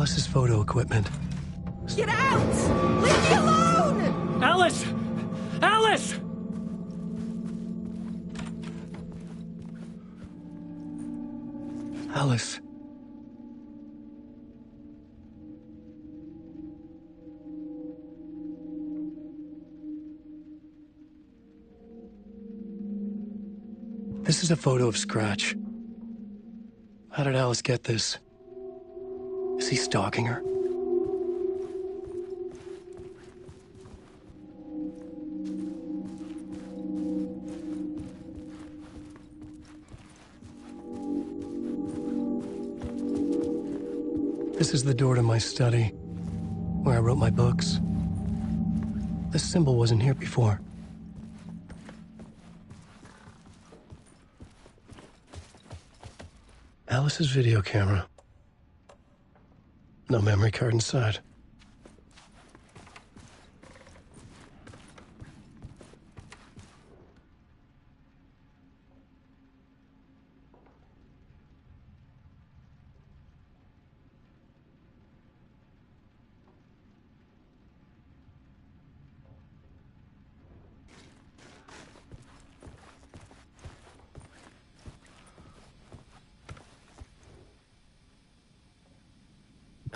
Alice's photo equipment. Get out! Leave me alone! Alice! Alice! Alice. This is a photo of Scratch. How did Alice get this? Is he stalking her? This is the door to my study, where I wrote my books. This symbol wasn't here before. Alice's video camera. No memory card inside.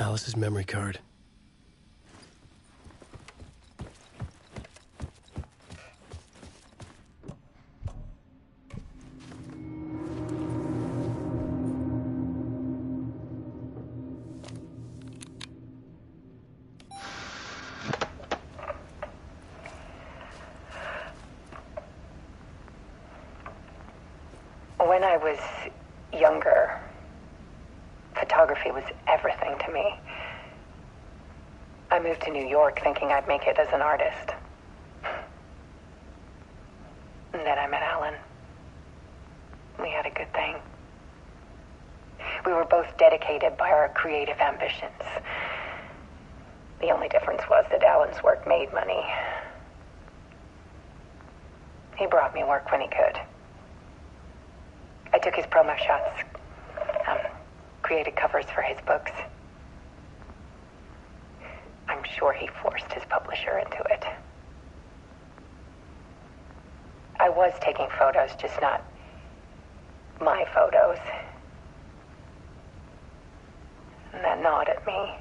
Alice's memory card. When I was younger, photography was everything to me. I moved to New York thinking I'd make it as an artist. And then I met Alan. We had a good thing. We were both dedicated by our creative ambitions. The only difference was that Alan's work made money. He brought me work when he could. I took his promo shots, created covers for his books. I'm sure he forced his publisher into it. I was taking photos, just not my photos. And that gnawed at me.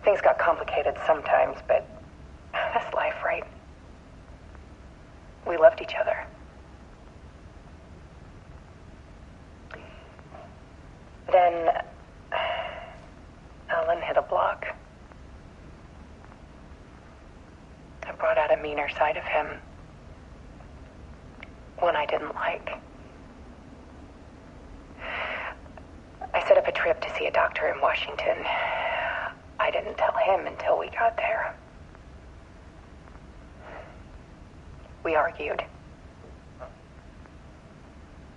Things got complicated sometimes, but that's life, right? We loved each other. Then Alan hit a block. I brought out a meaner side of him. One I didn't like. I set up a trip to see a doctor in Washington. I didn't tell him until we got there. We argued.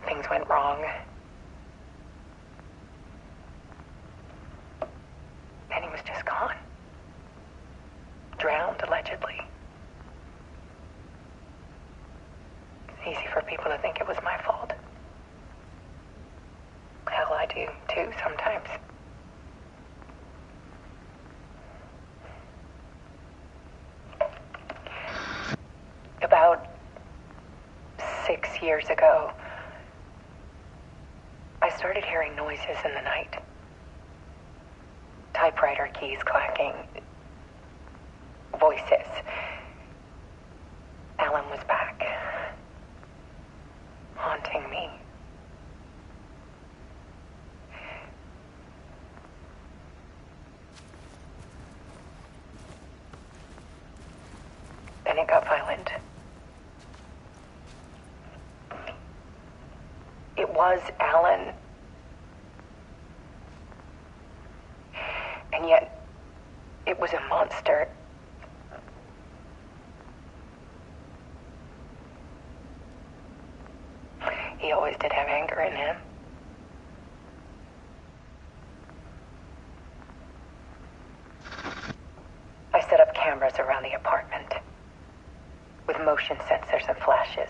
Things went wrong. And he was just gone. Drowned, allegedly. It's easy for people to think it was my fault. Hell, I do, too, sometimes. About 6 years ago, I started hearing noises in the night. Typewriter keys clacking. Voices. Alan was back. Haunting me. Then it got violent. It was Alan. And yet, it was a monster. He always did have anger in him. I set up cameras around the apartment with motion sensors and flashes.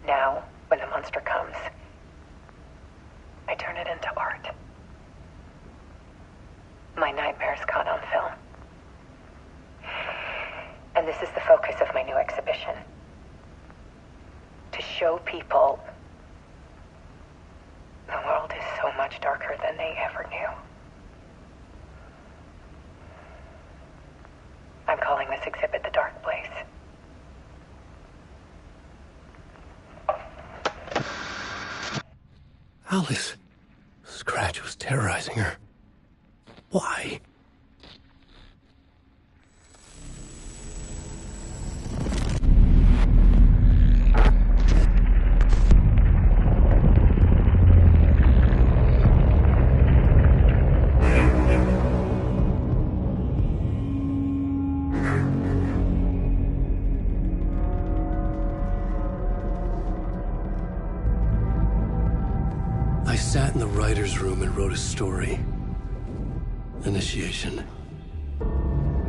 Now, when the monster comes, I turn it into art. show people the world is so much darker than they ever knew. I'm calling this exhibit The Dark Place. Alice. Scratch was terrorizing her. Why? I sat in the writer's room and wrote a story. Initiation.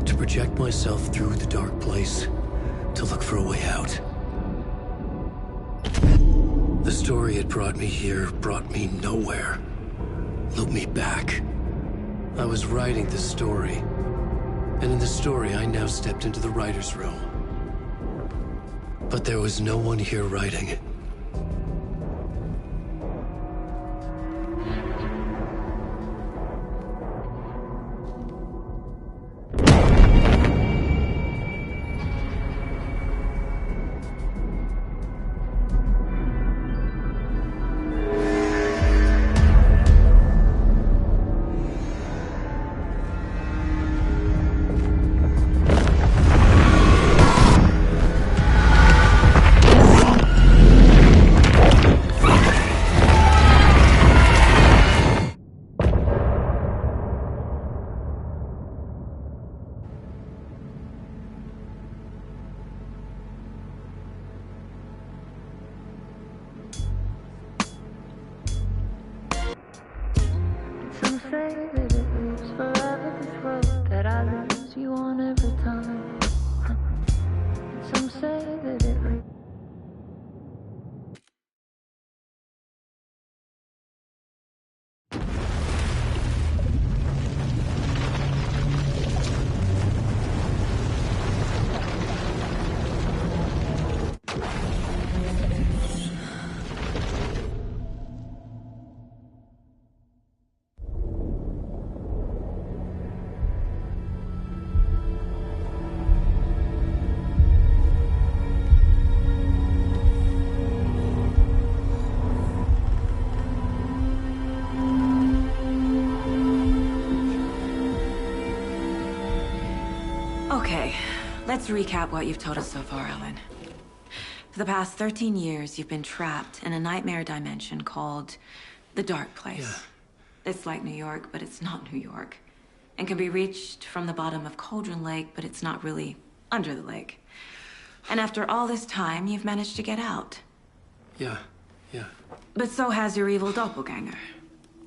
To project myself through the dark place, to look for a way out. The story had brought me here, brought me nowhere. Looped me back. I was writing the story. And in the story, I now stepped into the writer's room. But there was no one here writing it. Some say that it lives forever, this road that I lose you on every time. Some say that it lives. Okay, let's recap what you've told us so far, Ellen. For the past 13 years, you've been trapped in a nightmare dimension called the Dark Place. Yeah. It's like New York, but it's not New York. And can be reached from the bottom of Cauldron Lake, but it's not really under the lake. And after all this time, you've managed to get out. Yeah. But so has your evil doppelganger.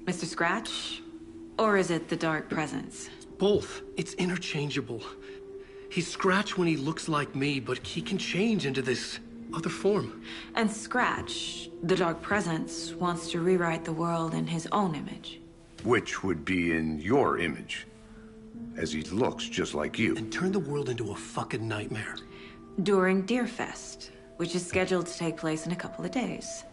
Mr. Scratch? Or is it the Dark Presence? Both. It's interchangeable. He's Scratch when he looks like me, but he can change into this other form. And Scratch, the Dark Presence, wants to rewrite the world in his own image. Which would be in your image, as he looks just like you. And turn the world into a fucking nightmare. During Deerfest, which is scheduled to take place in a couple of days.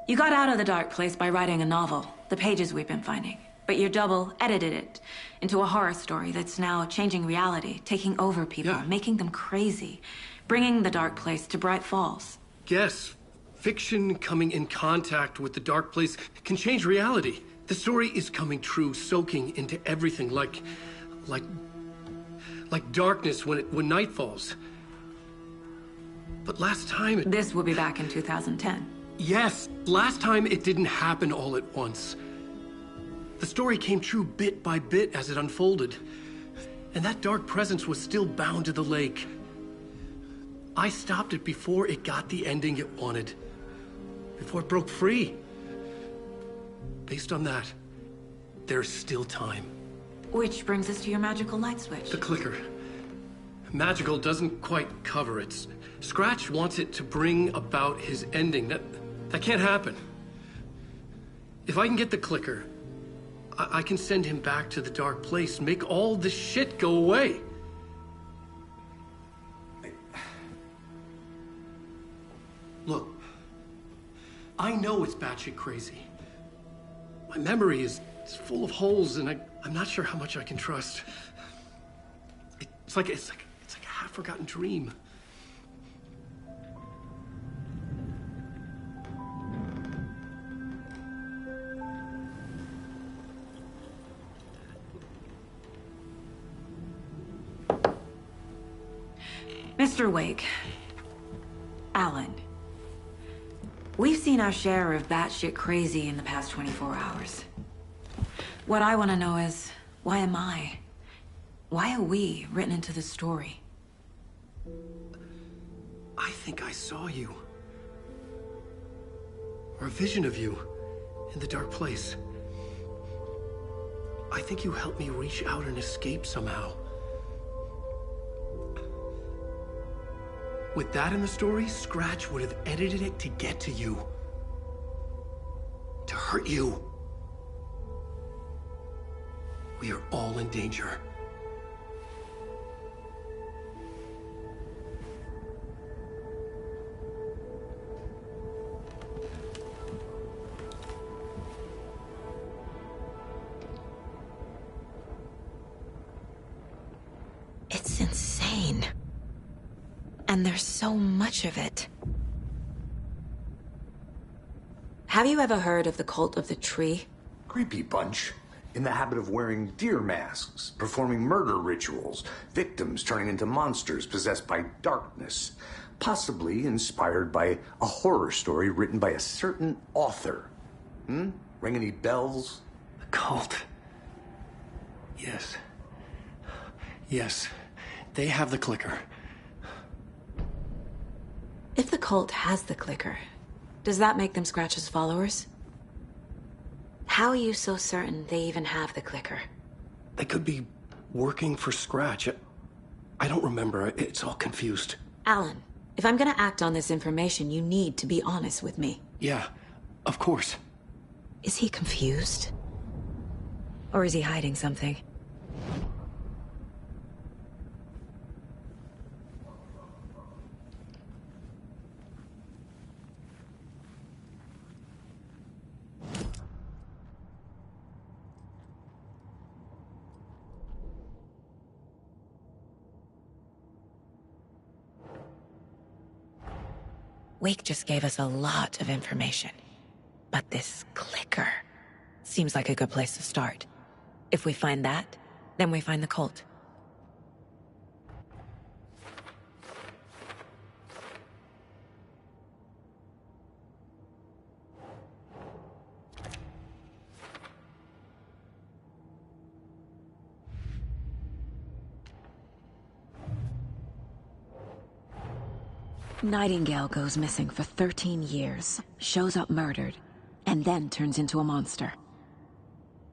You got out of the Dark Place by writing a novel, the pages we've been finding. But your double edited it into a horror story that's now changing reality, taking over people, Yeah. making them crazy, bringing the Dark Place to Bright Falls. Yes, fiction coming in contact with the dark place can change reality. The story is coming true, soaking into everything like darkness when night falls. But last time This will be back in 2010. Yes, last time it didn't happen all at once. The story came true bit by bit as it unfolded. And that dark presence was still bound to the lake. I stopped it before it got the ending it wanted. Before it broke free. Based on that, there's still time. Which brings us to your magical light switch. The clicker. Magical doesn't quite cover it. Scratch wants it to bring about his ending. That can't happen. If I can get the clicker, I can send him back to the dark place, make all this shit go away. Look, I know it's batshit crazy. My memory is full of holes, and I'm not sure how much I can trust. It's like a half-forgotten dream. Mr. Wake. Alan. We've seen our share of batshit crazy in the past 24 hours. What I want to know is, why am I? Why are we written into the story? I think I saw you. Or a vision of you in the dark place. I think you helped me reach out and escape somehow. With that in the story, Scratch would have edited it to get to you. To hurt you. We are all in danger. It's insane. And there's so much of it. Have you ever heard of the Cult of the Tree? Creepy bunch. In the habit of wearing deer masks, performing murder rituals, victims turning into monsters possessed by darkness. Possibly inspired by a horror story written by a certain author. Ring any bells? The cult. Yes. Yes. They have the clicker. If the cult has the clicker, does that make them Scratch's followers? How are you so certain they even have the clicker? They could be working for Scratch. I don't remember. It's all confused. Alan, if I'm gonna act on this information, you need to be honest with me. Yeah, of course. Is he confused? Or is he hiding something? Wake just gave us a lot of information. But this clicker seems like a good place to start. If we find that, then we find the cult. Nightingale goes missing for 13 years, shows up murdered, and then turns into a monster.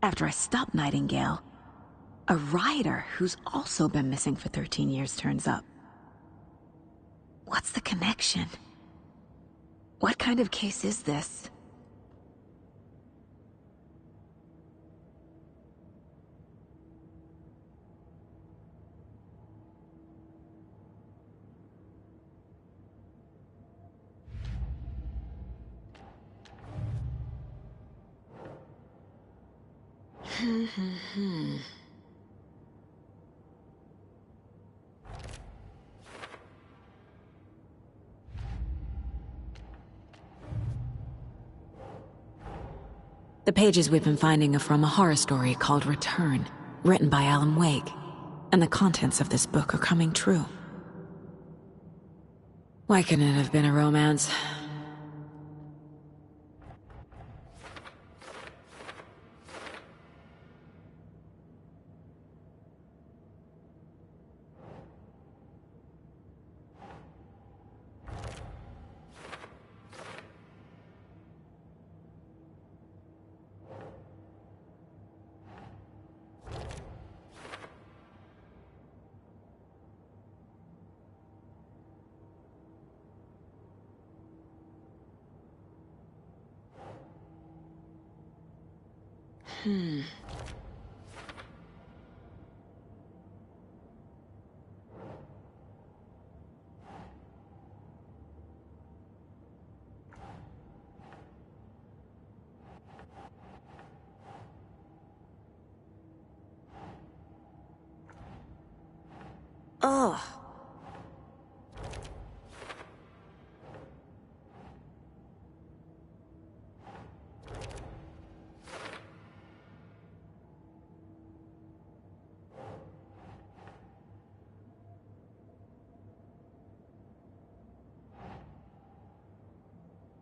After I stop Nightingale, a rider who's also been missing for 13 years turns up. What's the connection? What kind of case is this? The pages we've been finding are from a horror story called Return, written by Alan Wake, and the contents of this book are coming true. Why couldn't it have been a romance?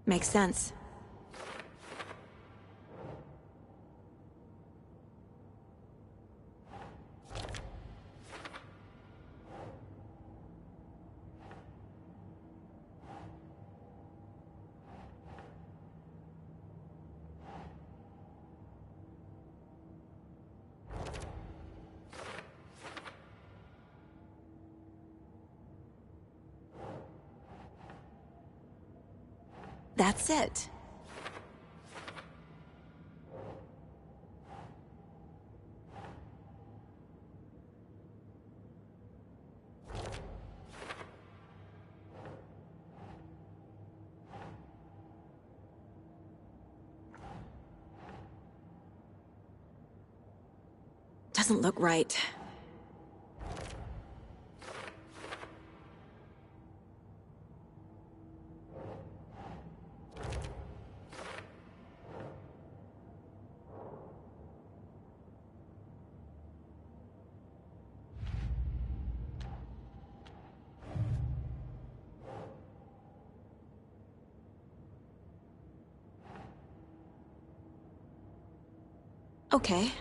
Makes sense. That's it. Doesn't look right. Okay.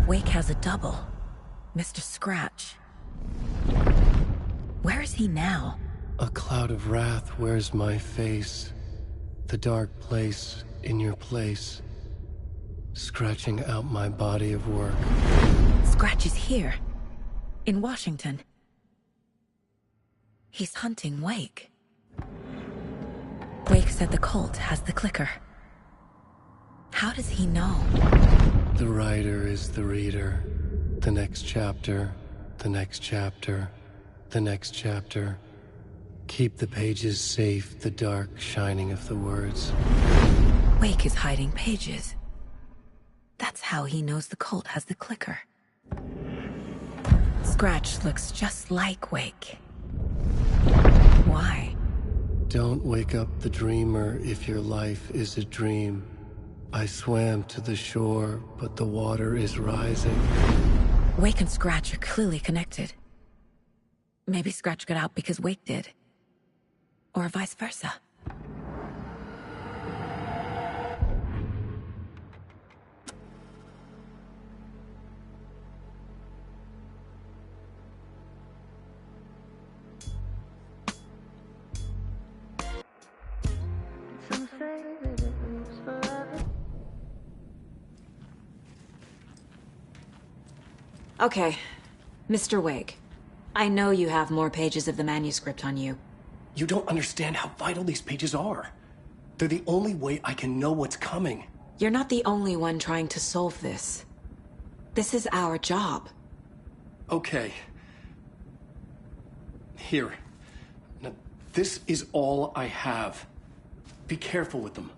Wake has a double. Mr. Scratch. Where is he now? A cloud of wrath wears my face. The dark place in your place. Scratching out my body of work. Scratch is here. In Washington. He's hunting Wake. Wake said the cult has the clicker. How does he know? The writer is the reader. The next chapter, the next chapter, the next chapter. Keep the pages safe, the dark shining of the words. Wake is hiding pages. That's how he knows the cult has the clicker. Scratch looks just like Wake. Why? Don't wake up the dreamer if your life is a dream. I swam to the shore, but the water is rising. Wake and Scratch are clearly connected. Maybe Scratch got out because Wake did. Or vice versa. Some say that it lives forever. Okay. Mr. Wake. I know you have more pages of the manuscript on you. You don't understand how vital these pages are. They're the only way I can know what's coming. You're not the only one trying to solve this. This is our job. Okay. Here. Now, this is all I have. Be careful with them.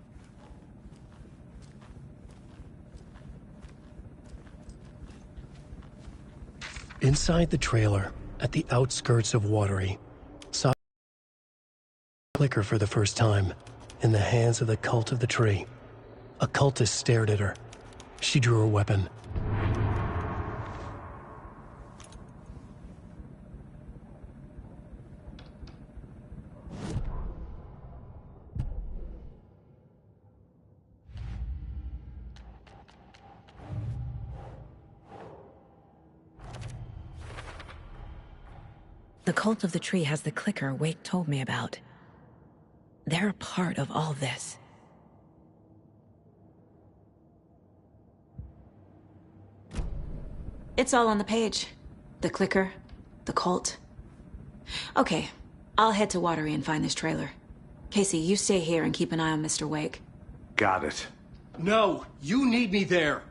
Inside the trailer, at the outskirts of Watery, saw clicker for the first time, in the hands of the Cult of the Tree. A cultist stared at her. She drew her weapon. The Cult of the Tree has the clicker Wake told me about. They're a part of all this. It's all on the page. The clicker, the cult. Okay, I'll head to Watery and find this trailer. Casey, you stay here and keep an eye on Mr. Wake. Got it. No, you need me there.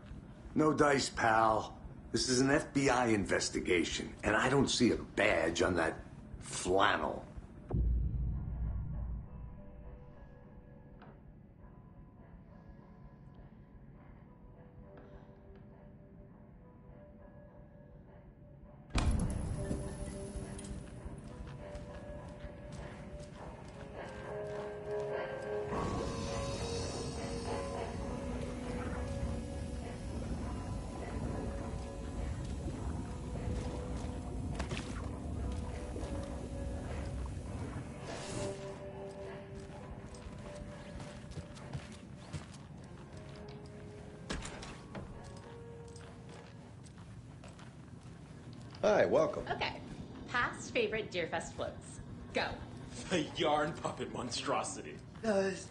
No dice, pal. This is an FBI investigation, and I don't see a badge on that flannel. Hi, welcome. Okay. Past favorite Deerfest floats. Go. The yarn puppet monstrosity.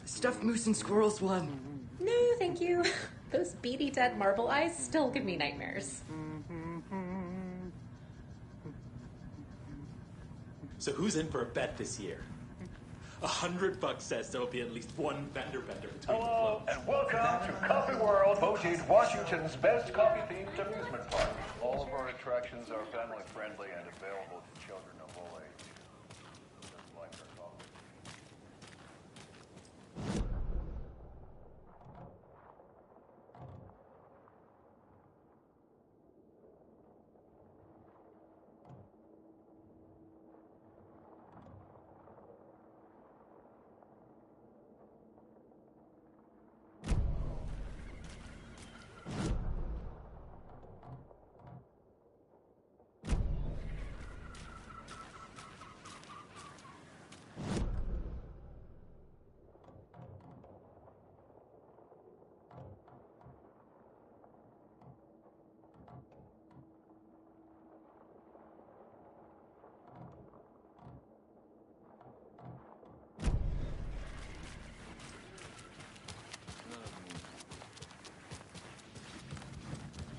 Stuffed moose and squirrels one. No, thank you. Those beady dead marble eyes still give me nightmares. So who's in for a bet this year? $100 says there'll be at least one vendor between Hello, the floats. and welcome to Coffee World, voted Washington's best coffee-themed amusement park. All of our attractions are family-friendly and available to children of all ages. Just like our coffee.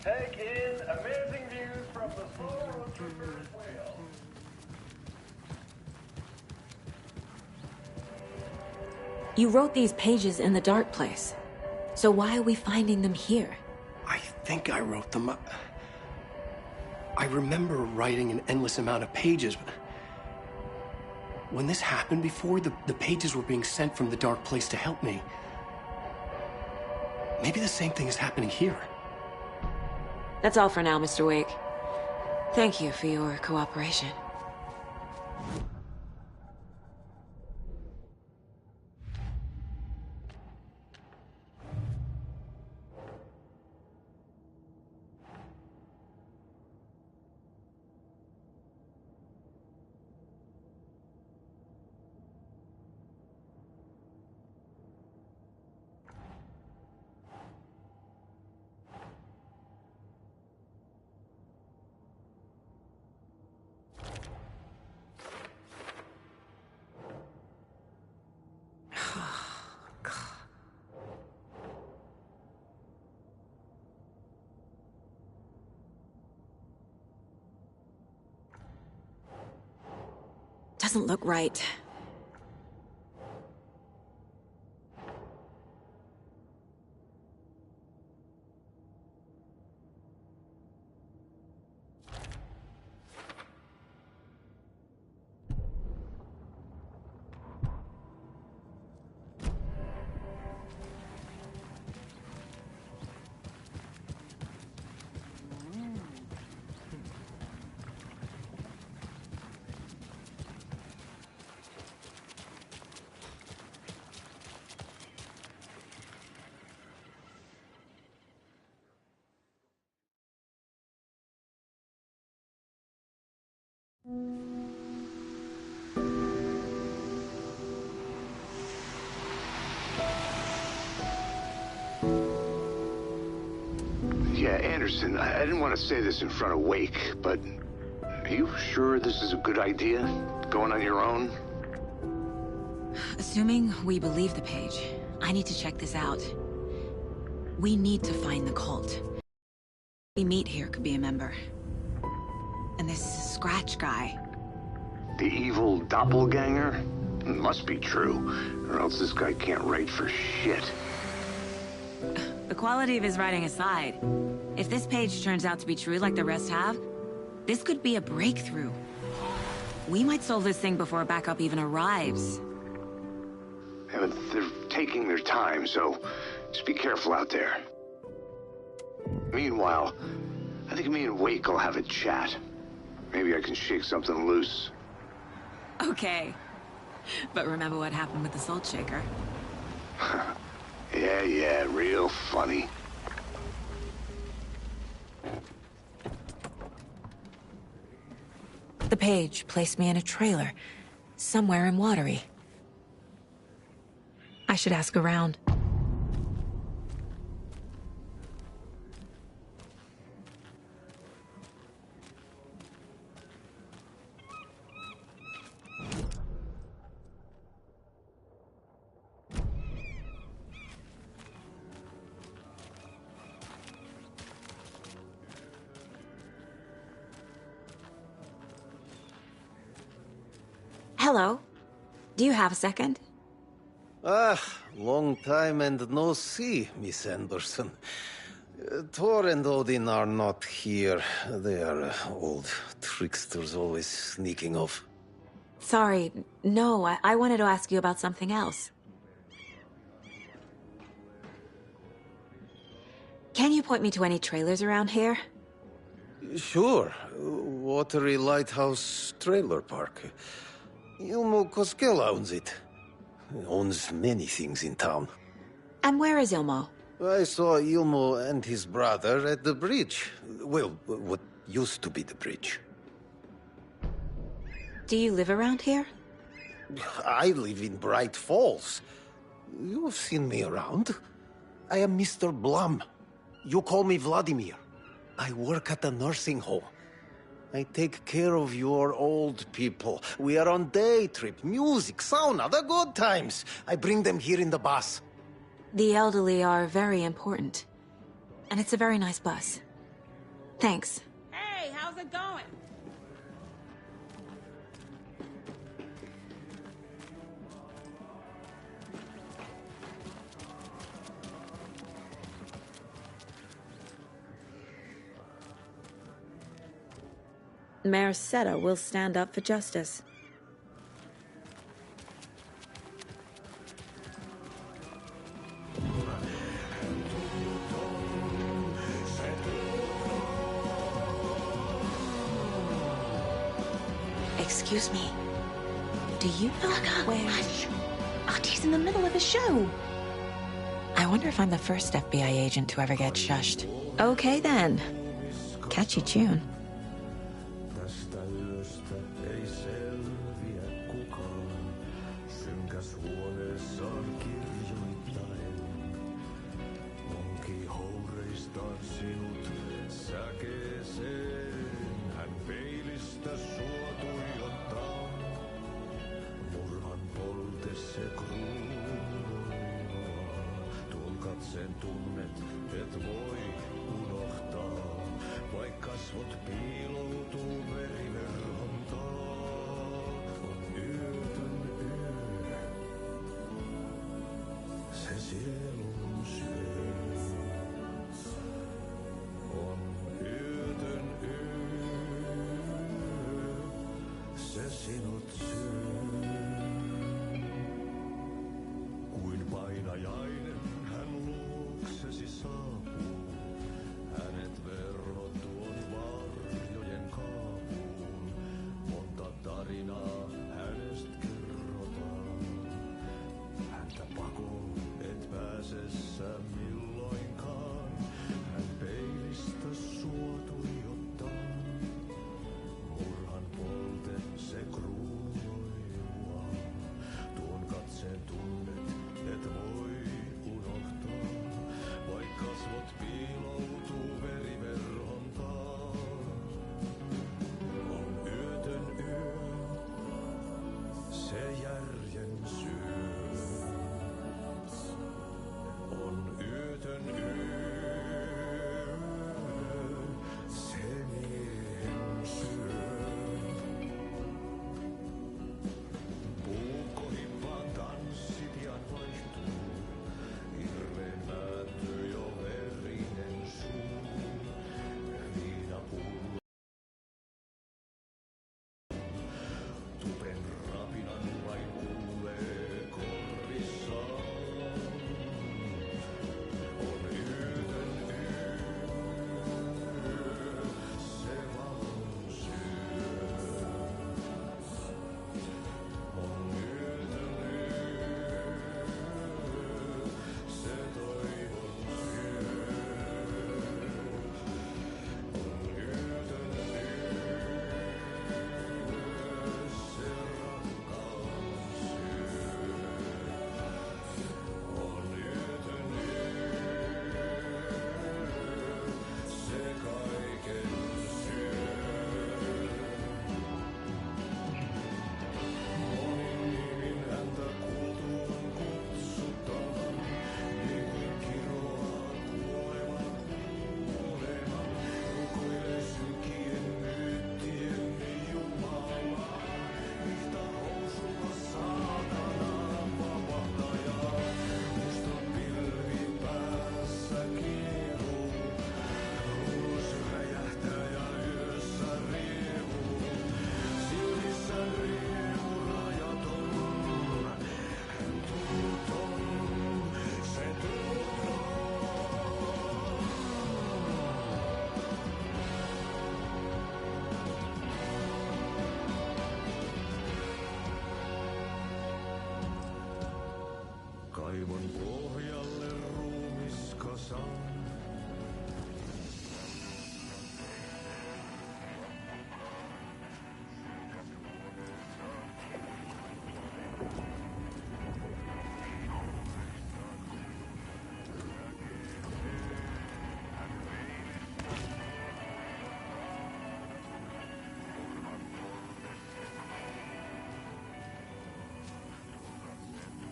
Take in amazing views from the Slow Ferris wheel. You wrote these pages in the dark place. So why are we finding them here? I think I wrote them. I remember writing an endless amount of pages, but when this happened before, the pages were being sent from the dark place to help me. Maybe the same thing is happening here. That's all for now, Mr. Wake. Thank you for your cooperation. Doesn't look right. Yeah, Anderson, I didn't want to say this in front of Wake, but are you sure this is a good idea? Going on your own? Assuming we believe the page, I need to check this out. We need to find the cult. We meet here could be a member. And this Scratch guy. The evil doppelganger? Must be true, or else this guy can't write for shit. The quality of his writing aside, if this page turns out to be true like the rest have, this could be a breakthrough. We might solve this thing before a backup even arrives. Yeah, but they're taking their time, so just be careful out there. Meanwhile, I think me and Wake will have a chat. Maybe I can shake something loose. Okay. But remember what happened with the Salt Shaker? Yeah, real funny. The page placed me in a trailer, somewhere in Watery. I should ask around. Hello. Do you have a second? Ah, long time and no see, Miss Anderson. Thor and Odin are not here. They are old tricksters always sneaking off. Sorry, no, I wanted to ask you about something else. Can you point me to any trailers around here? Sure. Watery Lighthouse Trailer Park. Ilmo Koskela owns it. Owns many things in town. And where is Ilmo? I saw Ilmo and his brother at the bridge. Well, what used to be the bridge. Do you live around here? I live in Bright Falls. You've seen me around. I am Mr. Blum. You call me Vladimir. I work at a nursing home. I take care of your old people. We are on day trip, music, sauna, the good times. I bring them here in the bus. The elderly are very important. And it's a very nice bus. Thanks. Hey, how's it going? Mayor Seta will stand up for justice. Excuse me. Do you know where... Hush! Artie's in the middle of a show. I wonder if I'm the first FBI agent to ever get shushed. Okay then. Catchy tune. Häntä pakoon, et pääse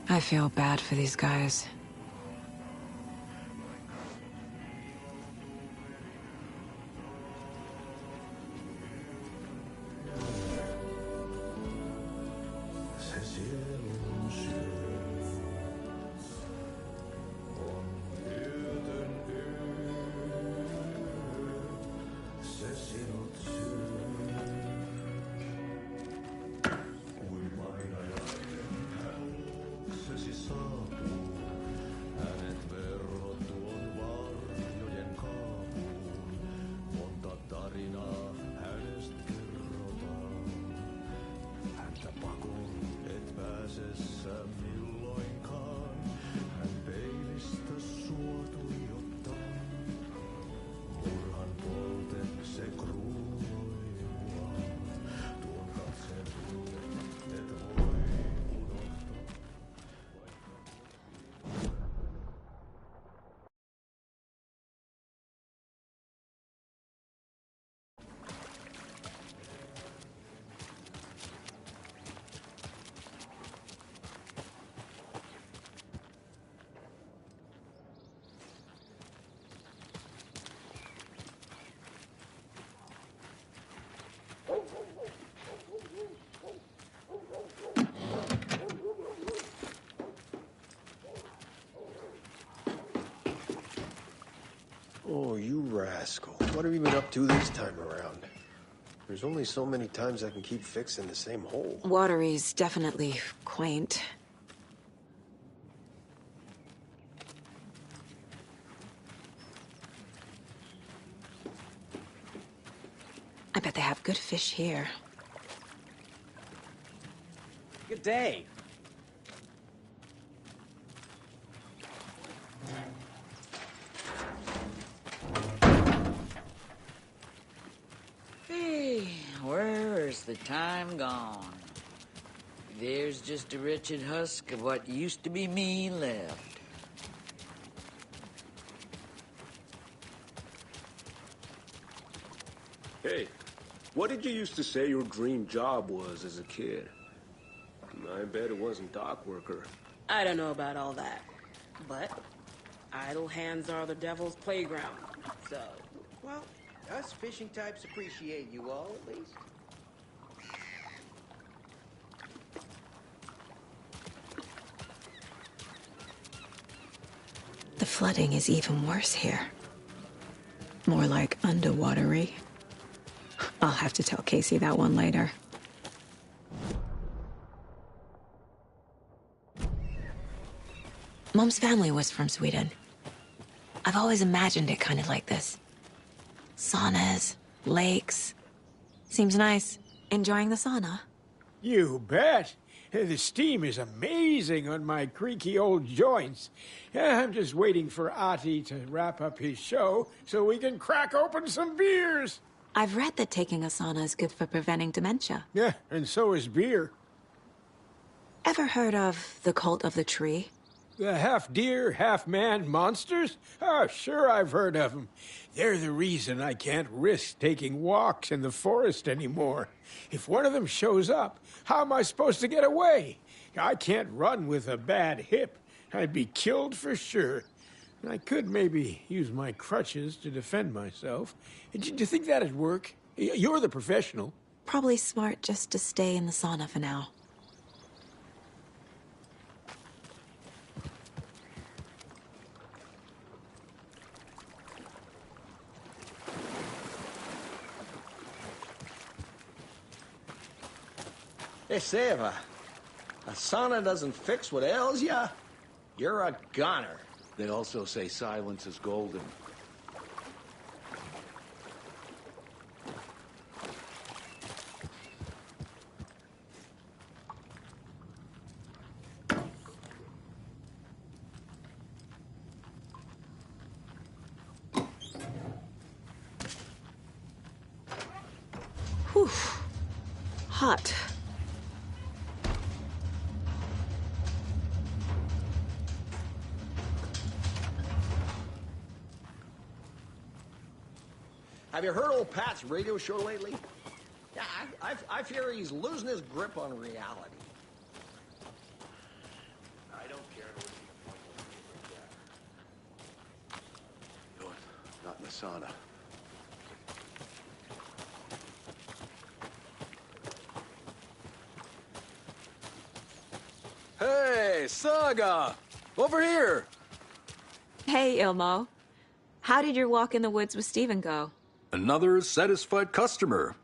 I feel bad for these guys. Oh, you rascal. What have you been up to this time around? There's only so many times I can keep fixing the same hole. Watery's definitely quaint. I bet they have good fish here. Good day. Hey, where's the time gone? There's just a wretched husk of what used to be me left. Hey, what did you used to say your dream job was as a kid? I bet it wasn't dock worker. I don't know about all that, but idle hands are the devil's playground, so... Well, us fishing types appreciate you all, at least. The flooding is even worse here. More like underwatery. I'll have to tell Casey that one later. Mom's family was from Sweden. I've always imagined it kind of like this. Saunas, lakes. Seems nice. Enjoying the sauna? You bet. The steam is amazing on my creaky old joints. I'm just waiting for Ati to wrap up his show so we can crack open some beers. I've read that taking a sauna is good for preventing dementia. Yeah, and so is beer. Ever heard of the Cult of the Tree? The half-deer, half-man monsters? Oh, sure I've heard of them. They're the reason I can't risk taking walks in the forest anymore. If one of them shows up, how am I supposed to get away? I can't run with a bad hip. I'd be killed for sure. I could maybe use my crutches to defend myself. Do you think that'd work? You're the professional. Probably smart just to stay in the sauna for now. They say if a sauna doesn't fix what ails ya, you're a goner. They also say silence is golden. hot. Have you heard old Pat's radio show lately? Yeah, I fear he's losing his grip on reality. I don't care what not in the sauna. Hey, Saga! Over here! Hey, Ilmo. How did your walk in the woods with Steven go? Another satisfied customer.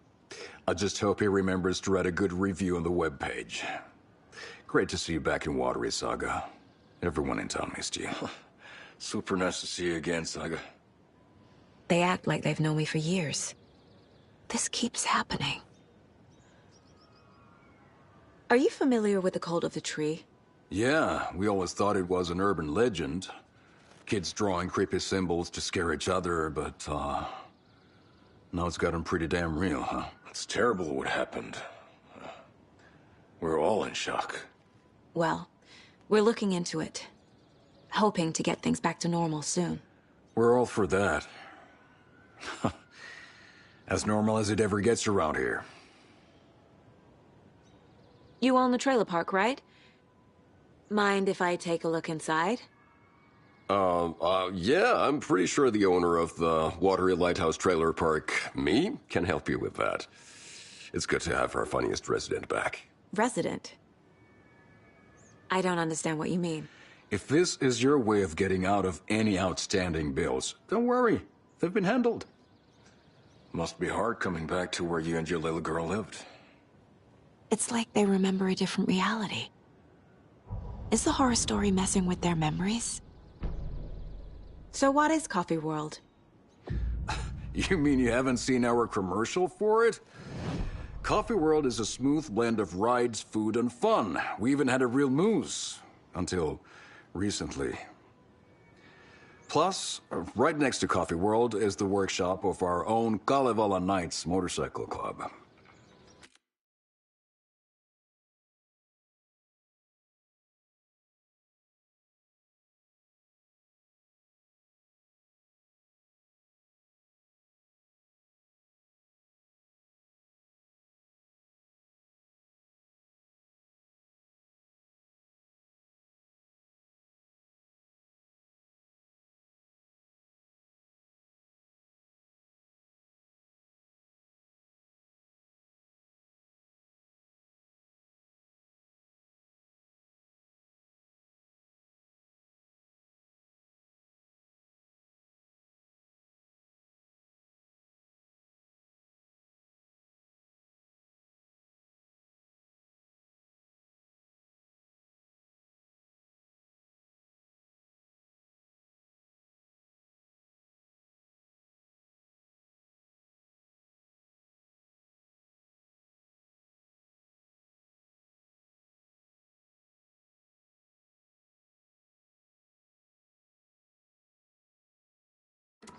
I just hope he remembers to write a good review on the webpage. Great to see you back in Watery, Saga. Everyone in town missed you. Super nice to see you again, Saga. They act like they've known me for years. This keeps happening. Are you familiar with the Cult of the Tree? Yeah, we always thought it was an urban legend. Kids drawing creepy symbols to scare each other, but, now it's gotten pretty damn real, huh? It's terrible what happened. We're all in shock. Well, we're looking into it. Hoping to get things back to normal soon. We're all for that. As normal as it ever gets around here. You own the trailer park, right? Mind if I take a look inside? Yeah, I'm pretty sure the owner of the Watery Lighthouse Trailer Park, me, can help you with that. It's good to have our funniest resident back. Resident? I don't understand what you mean. If this is your way of getting out of any outstanding bills, don't worry. They've been handled. Must be hard coming back to where you and your little girl lived. It's like they remember a different reality. Is the horror story messing with their memories? So what is Coffee World? You mean you haven't seen our commercial for it? Coffee World is a smooth blend of rides, food, and fun. We even had a real moose. Until recently. Plus, right next to Coffee World is the workshop of our own Kalevala Knights Motorcycle Club.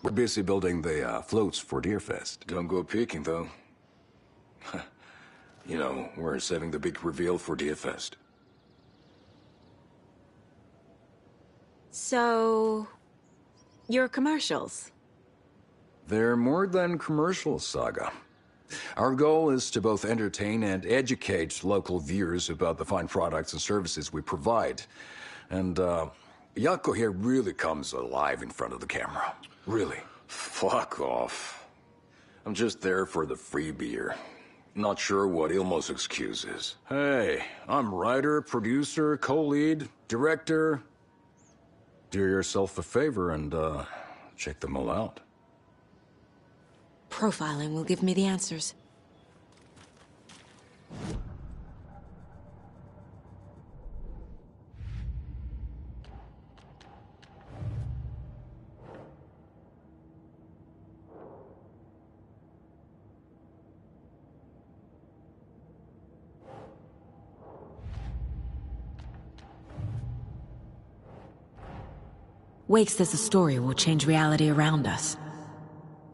We're busy building the floats for Deerfest. Don't go peeking, though. You know, we're saving the big reveal for Deerfest. So... your commercials? They're more than commercials, Saga. Our goal is to both entertain and educate local viewers about the fine products and services we provide. And, Jaakko here really comes alive in front of the camera. Really. Fuck off. I'm just there for the free beer. Not sure what Ilmo's excuse is. Hey, I'm writer, producer, co-lead, director. Do yourself a favor and, check them all out. Profiling will give me the answers. Wake says the story will change reality around us.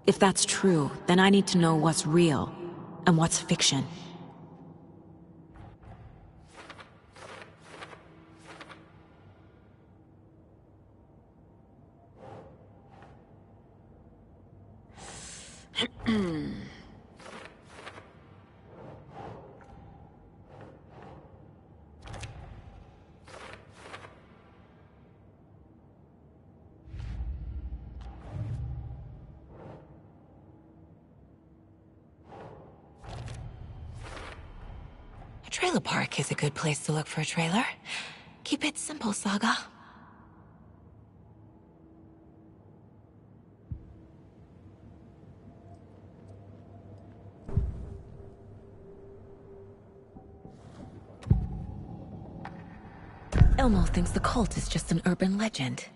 If that's true, then I need to know what's real and what's fiction. A trailer park is a good place to look for a trailer. Keep it simple, Saga. Elmo thinks the cult is just an urban legend.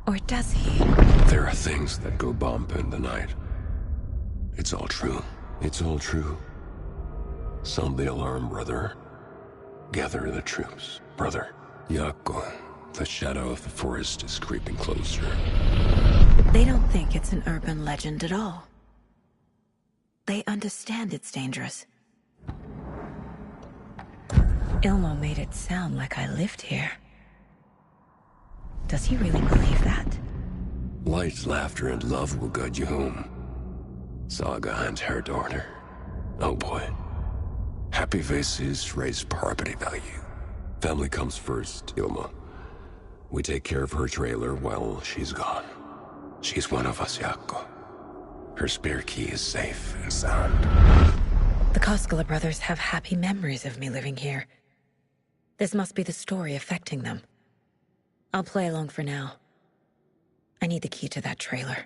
Or does he? There are things that go bump in the night. It's all true. It's all true. Sound the alarm, brother. Gather the troops, brother. Yako, the shadow of the forest is creeping closer. They don't think it's an urban legend at all. They understand it's dangerous. Ilmo made it sound like I lived here. Does he really believe that? Light, laughter, and love will guide you home. Saga and her daughter. Oh boy. Happy faces raise property value. Family comes first, Ilma. We take care of her trailer while she's gone. She's one of us, Yako. Her spare key is safe and sound. The Koskela brothers have happy memories of me living here. This must be the story affecting them. I'll play along for now. I need the key to that trailer.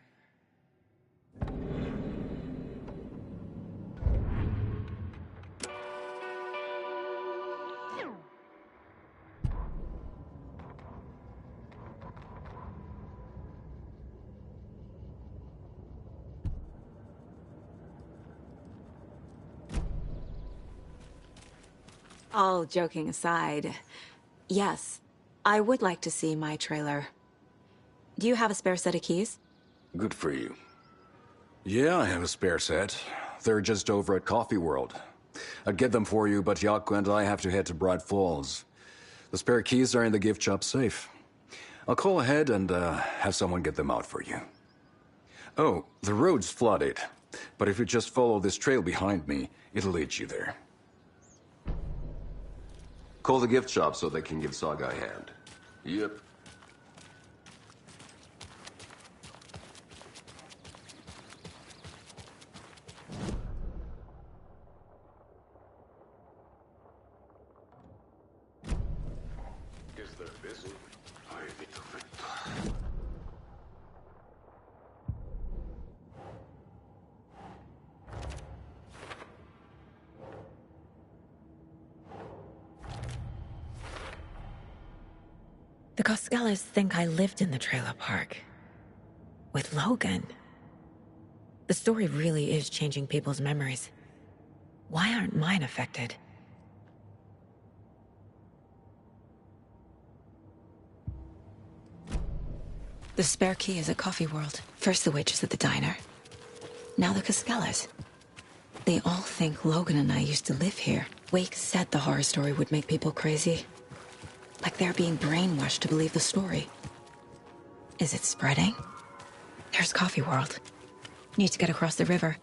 All joking aside, yes, I would like to see my trailer. Do you have a spare set of keys? Good for you. Yeah, I have a spare set. They're just over at Coffee World. I'd get them for you, but Yako and I have to head to Bright Falls. The spare keys are in the gift shop safe. I'll call ahead and have someone get them out for you. Oh, the road's flooded, but if you just follow this trail behind me, it'll lead you there. Call the gift shop so they can give Saga a hand. Yep. Guess they're busy. The Koskelas think I lived in the trailer park. With Logan. The story really is changing people's memories. Why aren't mine affected? The spare key is at Coffee World. First the witches at the diner. Now the Koskelas. They all think Logan and I used to live here. Wake said the horror story would make people crazy. Like they're being brainwashed to believe the story. Is it spreading? There's Coffee World. Need to get across the river.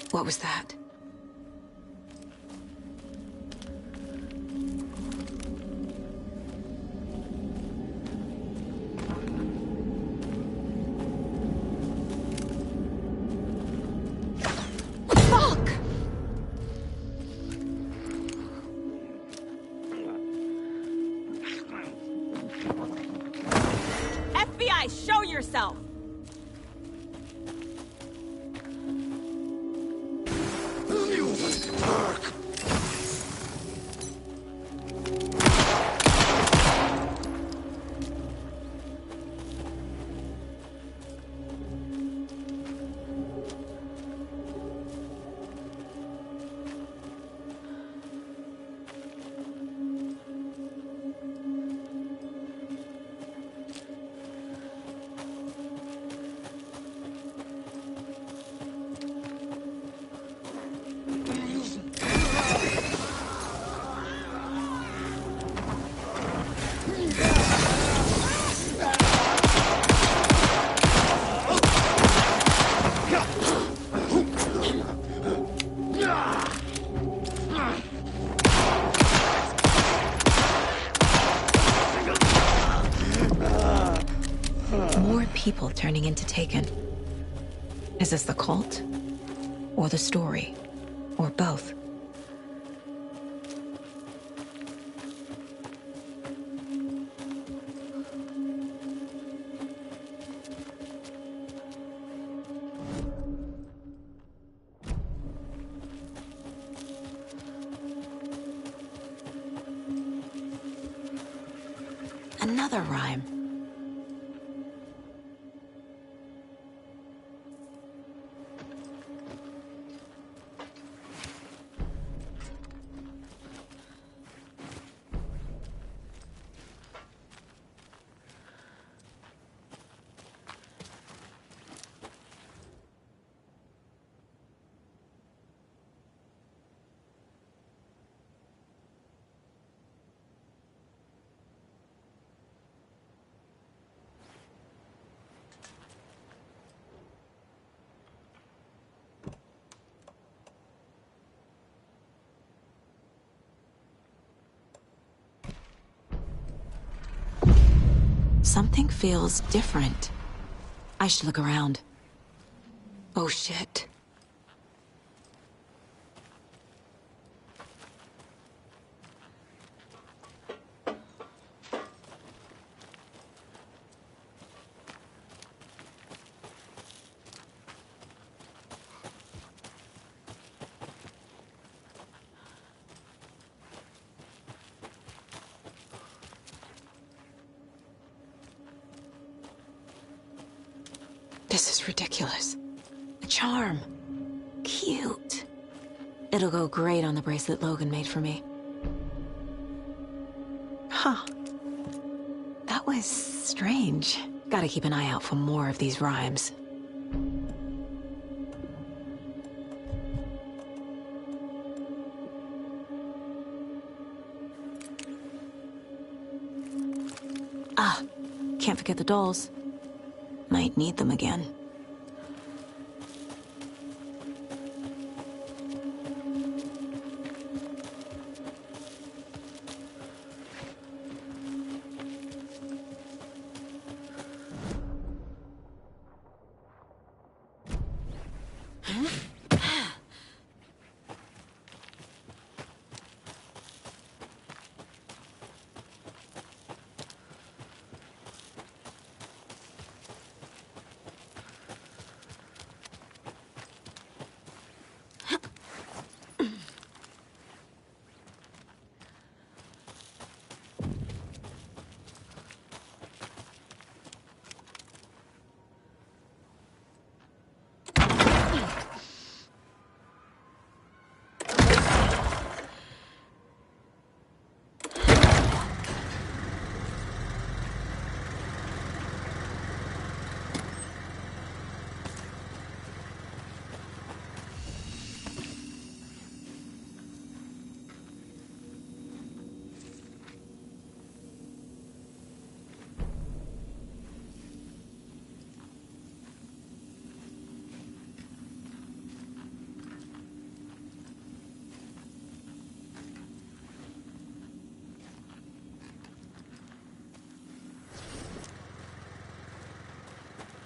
What was that? FBI, show yourself! people turning into Taken. Is this the cult? Or the story? Or both? Another rhyme. Something feels different. I should look around. Oh shit. This is ridiculous. A charm. Cute. It'll go great on the bracelet Logan made for me. Huh. That was strange. Gotta keep an eye out for more of these rhymes. Ah, can't forget the dolls. Might need them again.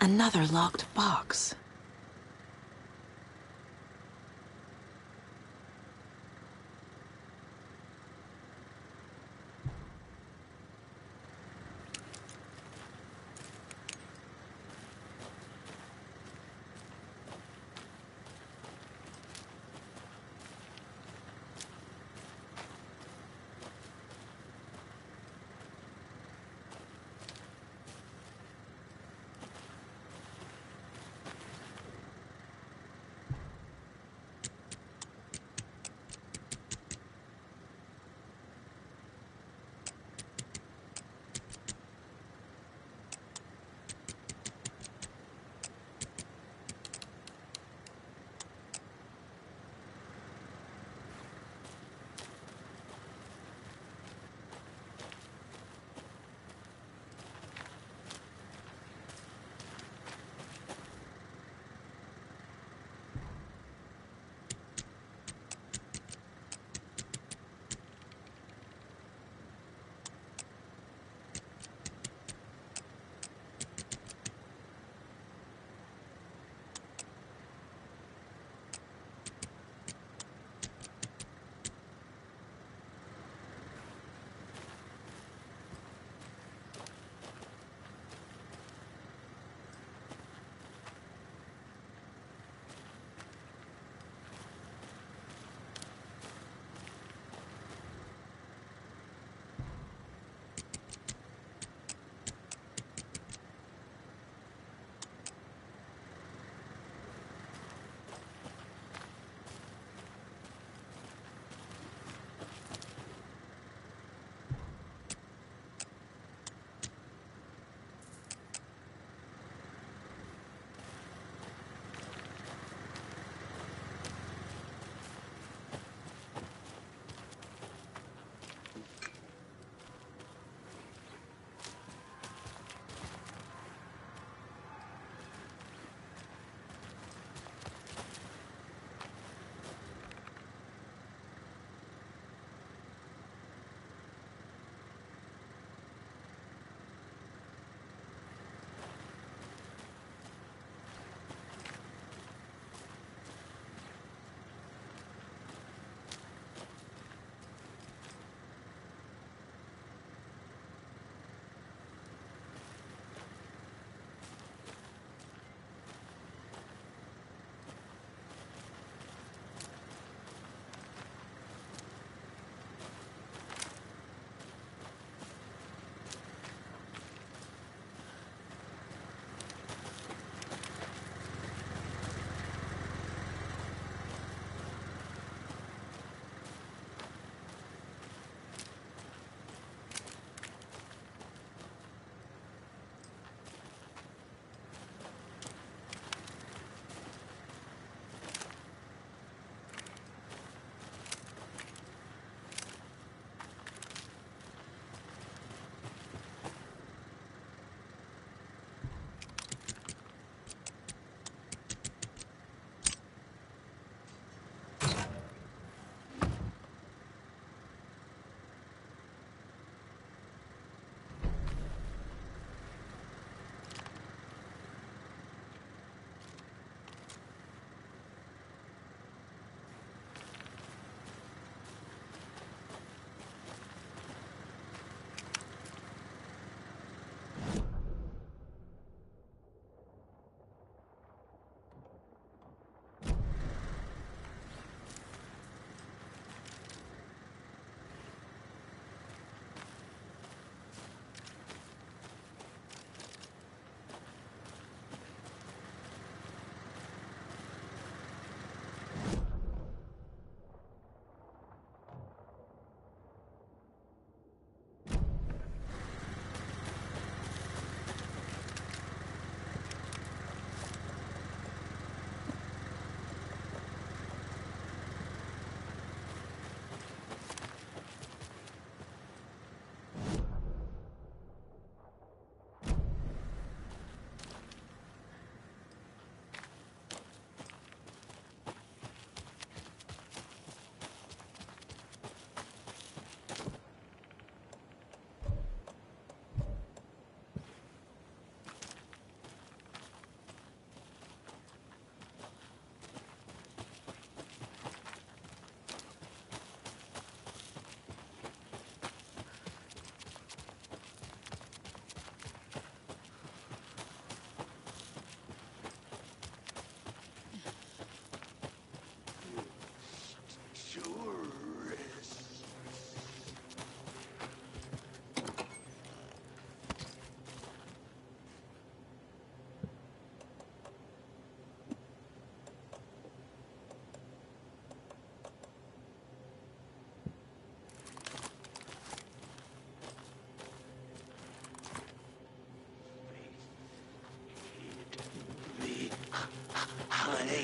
Another locked box.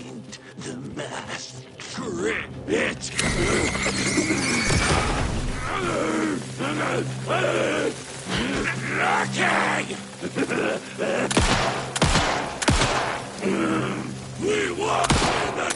Find the mask. Grip it. Knocking! We walk in the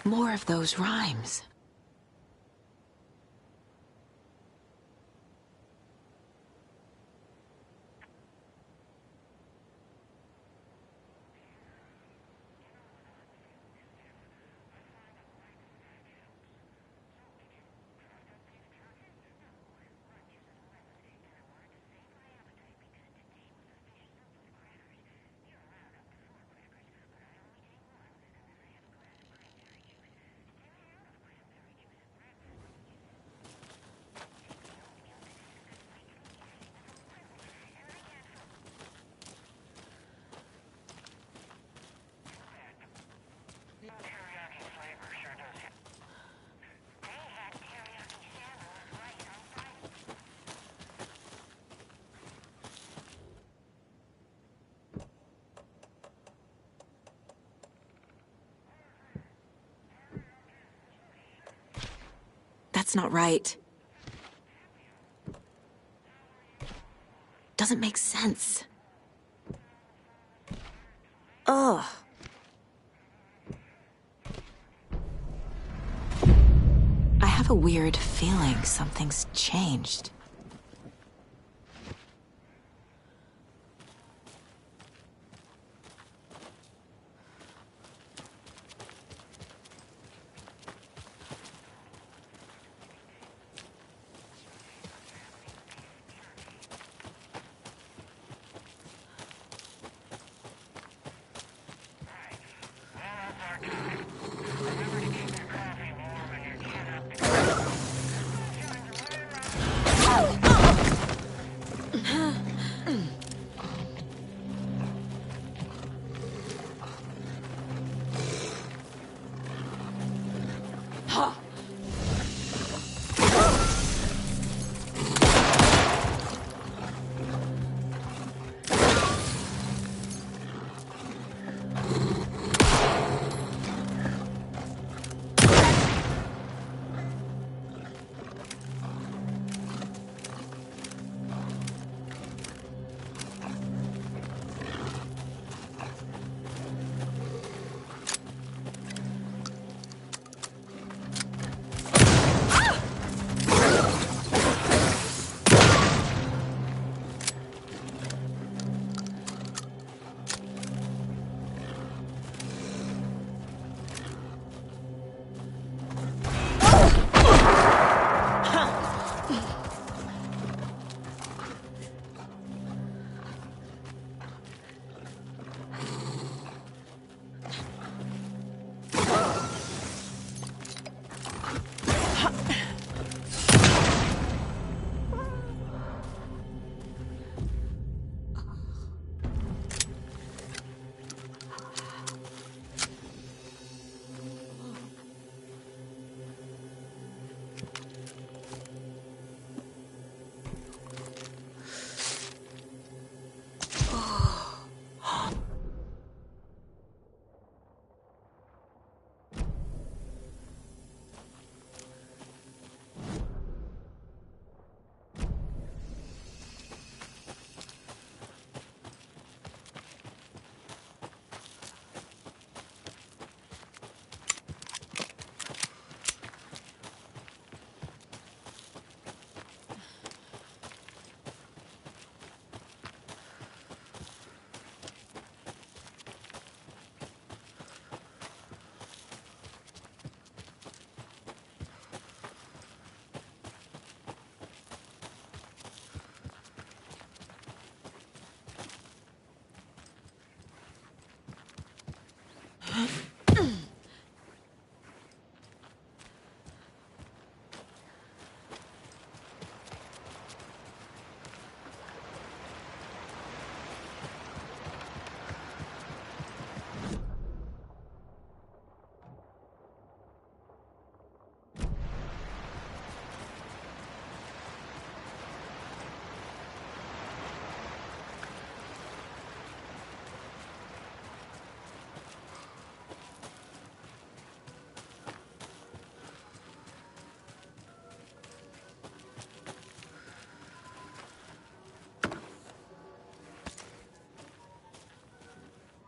More of those rhymes. That's not right. Doesn't make sense. Ugh. I have a weird feeling something's changed.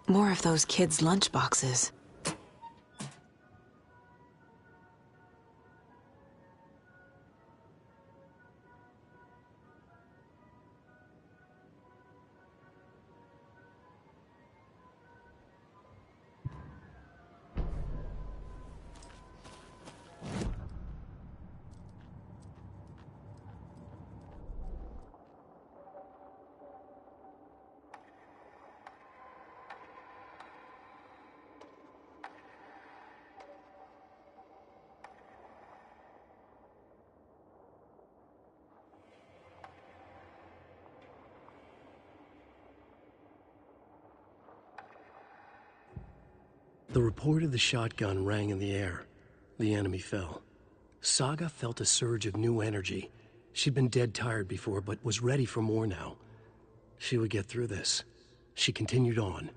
More of those kids' lunchboxes. The report of the shotgun rang in the air. The enemy fell. Saga felt a surge of new energy. She'd been dead tired before, but was ready for more now. She would get through this. She continued on.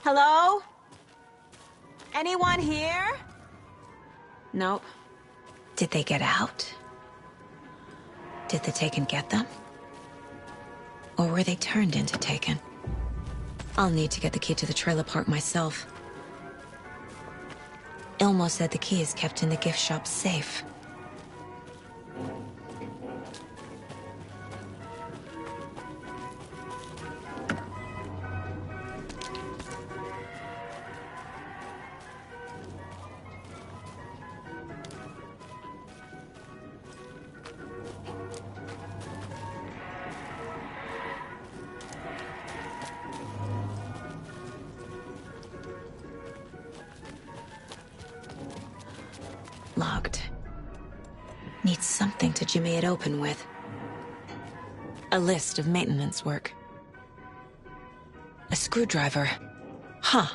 Hello? Anyone here? Nope. Did they get out? Did the Taken get them? Or were they turned into Taken? I'll need to get the key to the trailer park myself. Ilmo said the key is kept in the gift shop's safe. Need something to jimmy it open with. A list of maintenance work. A screwdriver. Huh.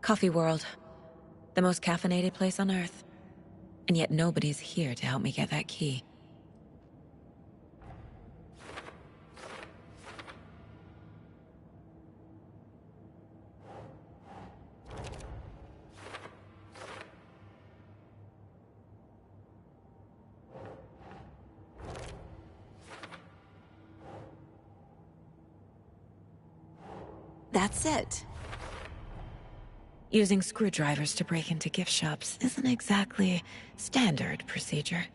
Coffee World. The most caffeinated place on Earth. And yet nobody's here to help me get that key. That's it. Using screwdrivers to break into gift shops isn't exactly standard procedure.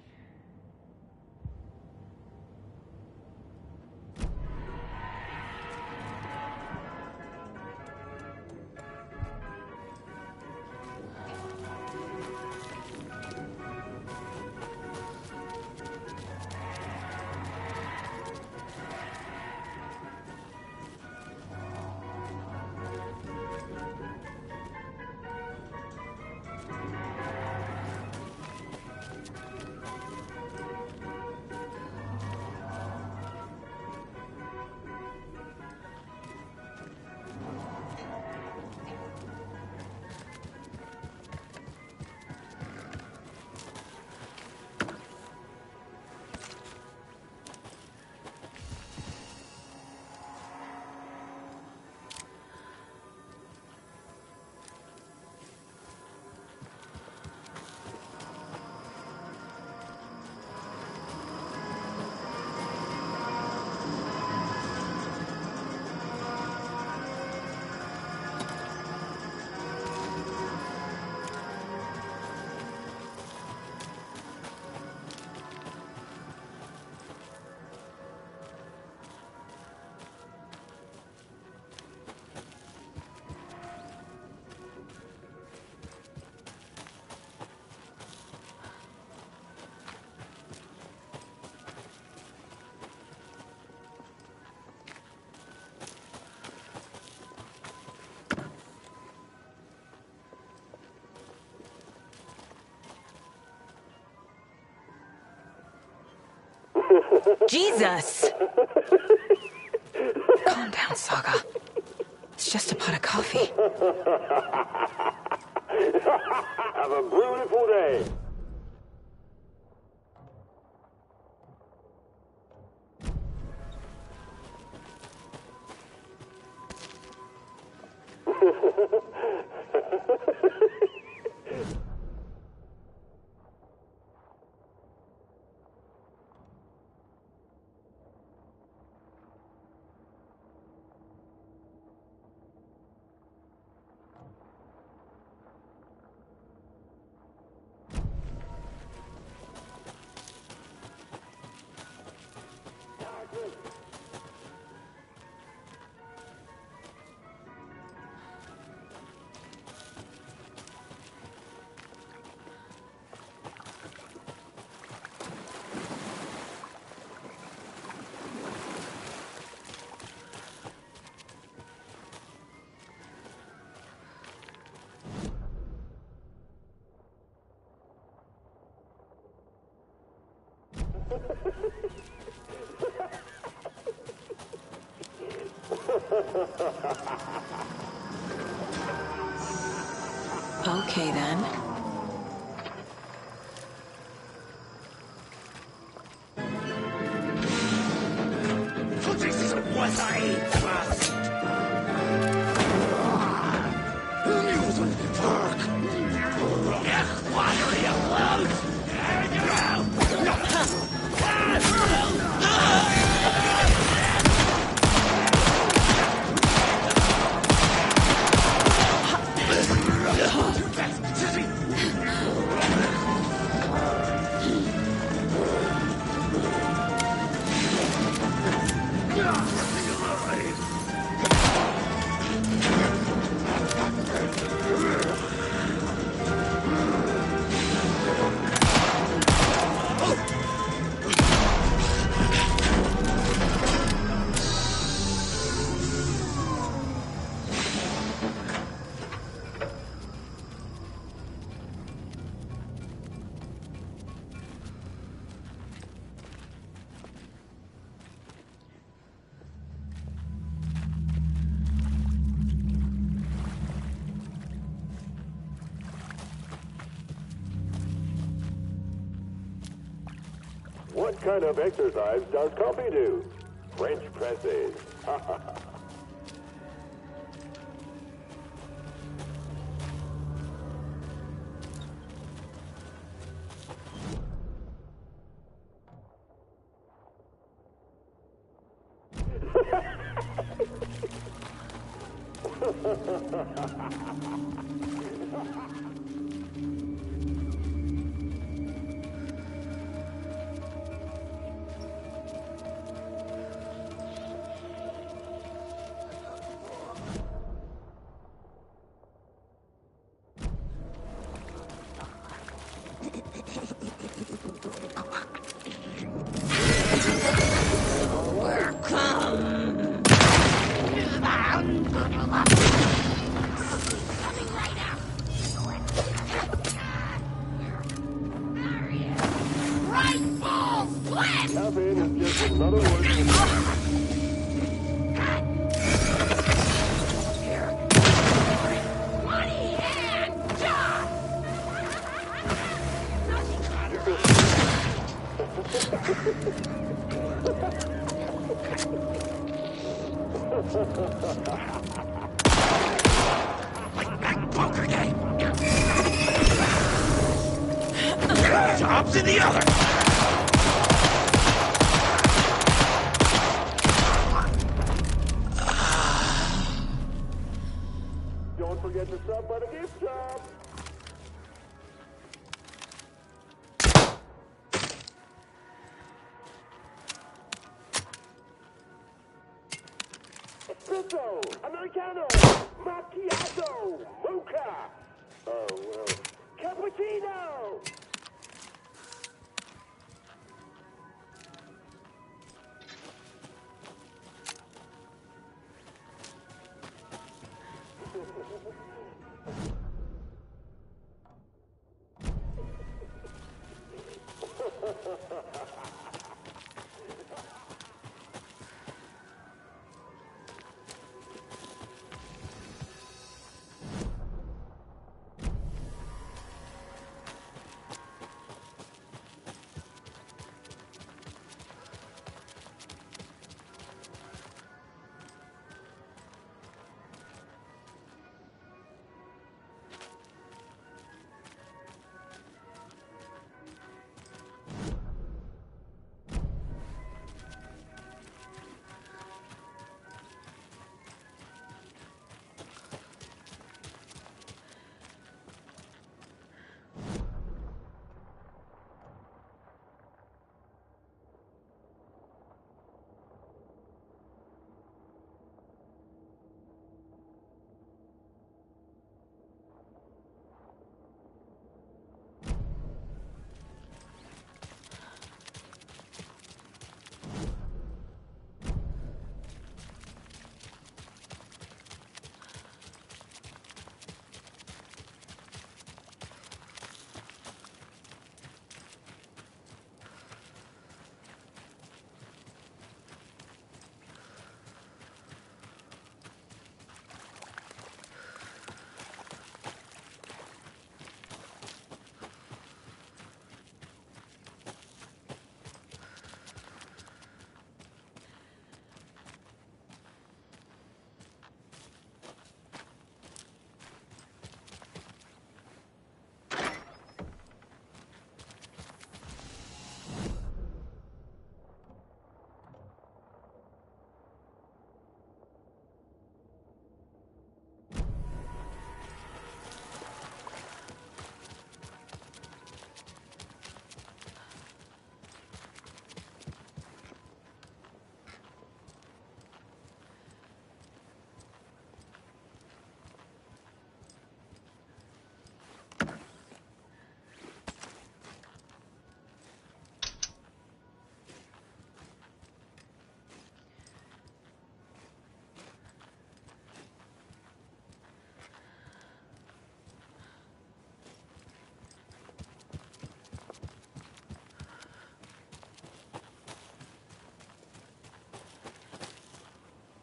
Jesus! Calm down, Saga. It's just a pot of coffee. Have a beautiful day. Okay, then. Alive. What kind of exercise does coffee do? French presses. Caffeine is just another word for Poker game. Jobs in the other. Don't forget to stop by the gift shop. Espresso, Americano, Macchiato, Mocha. Oh, well, Cappuccino.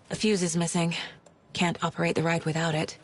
A fuse is missing. Can't operate the ride without it.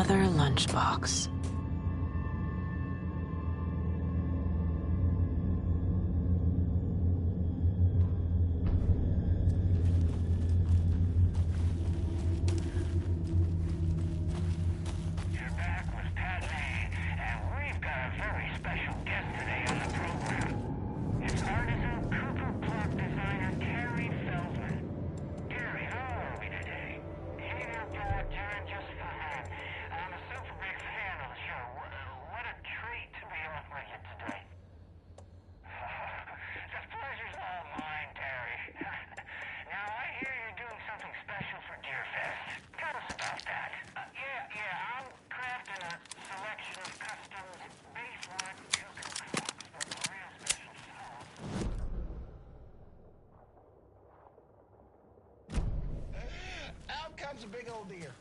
Another lunchbox. Out comes a big old deer.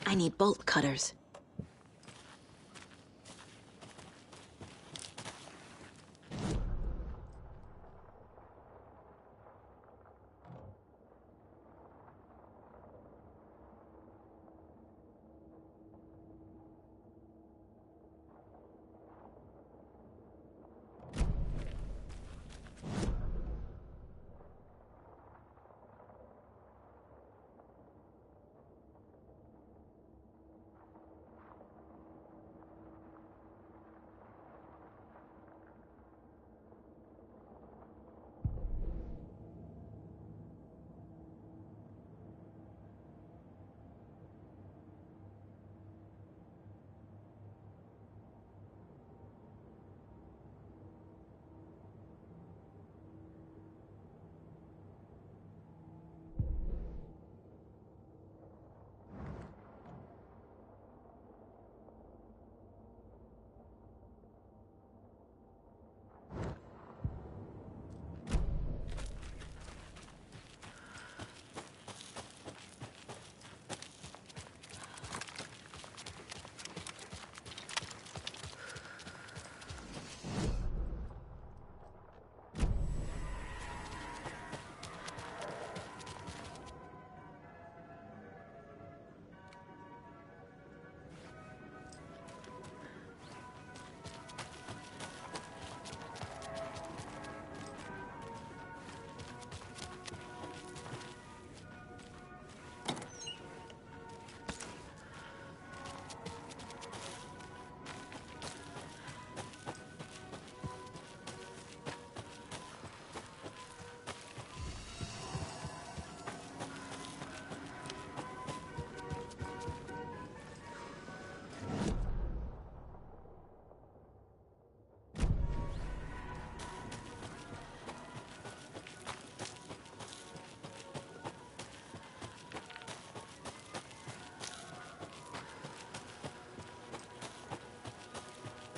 I need bolt cutters.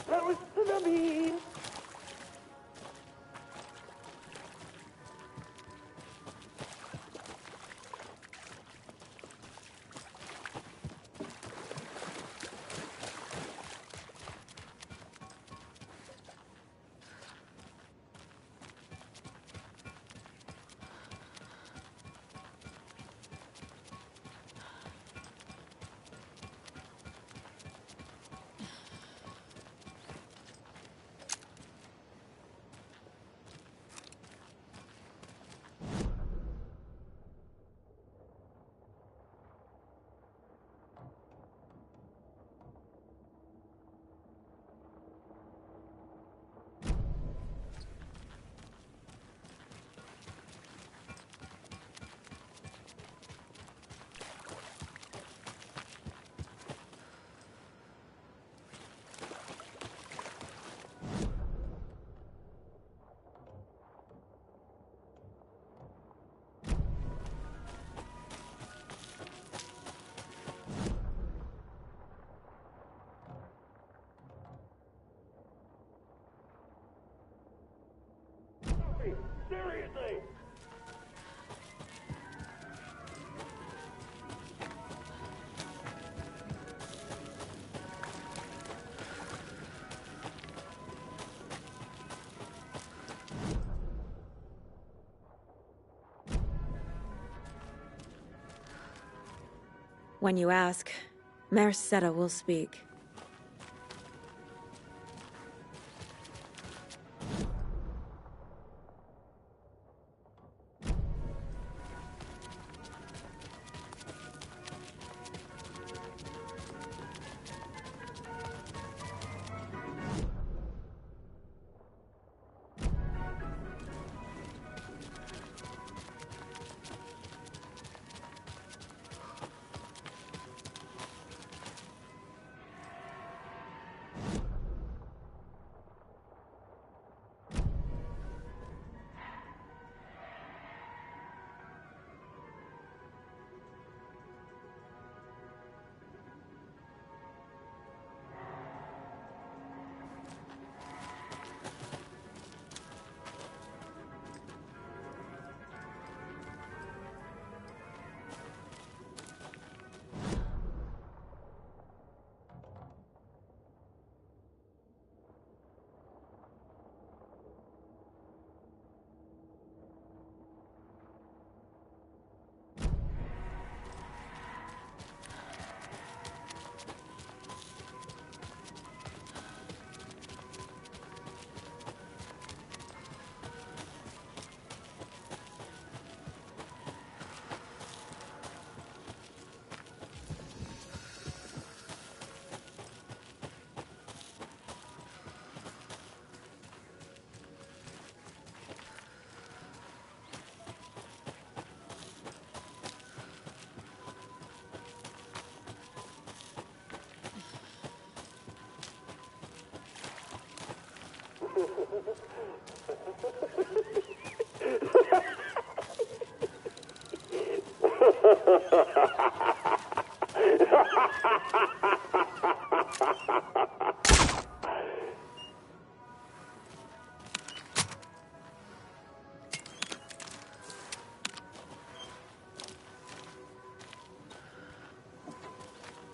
Toast to the bean. When you ask, Mayor Seta will speak.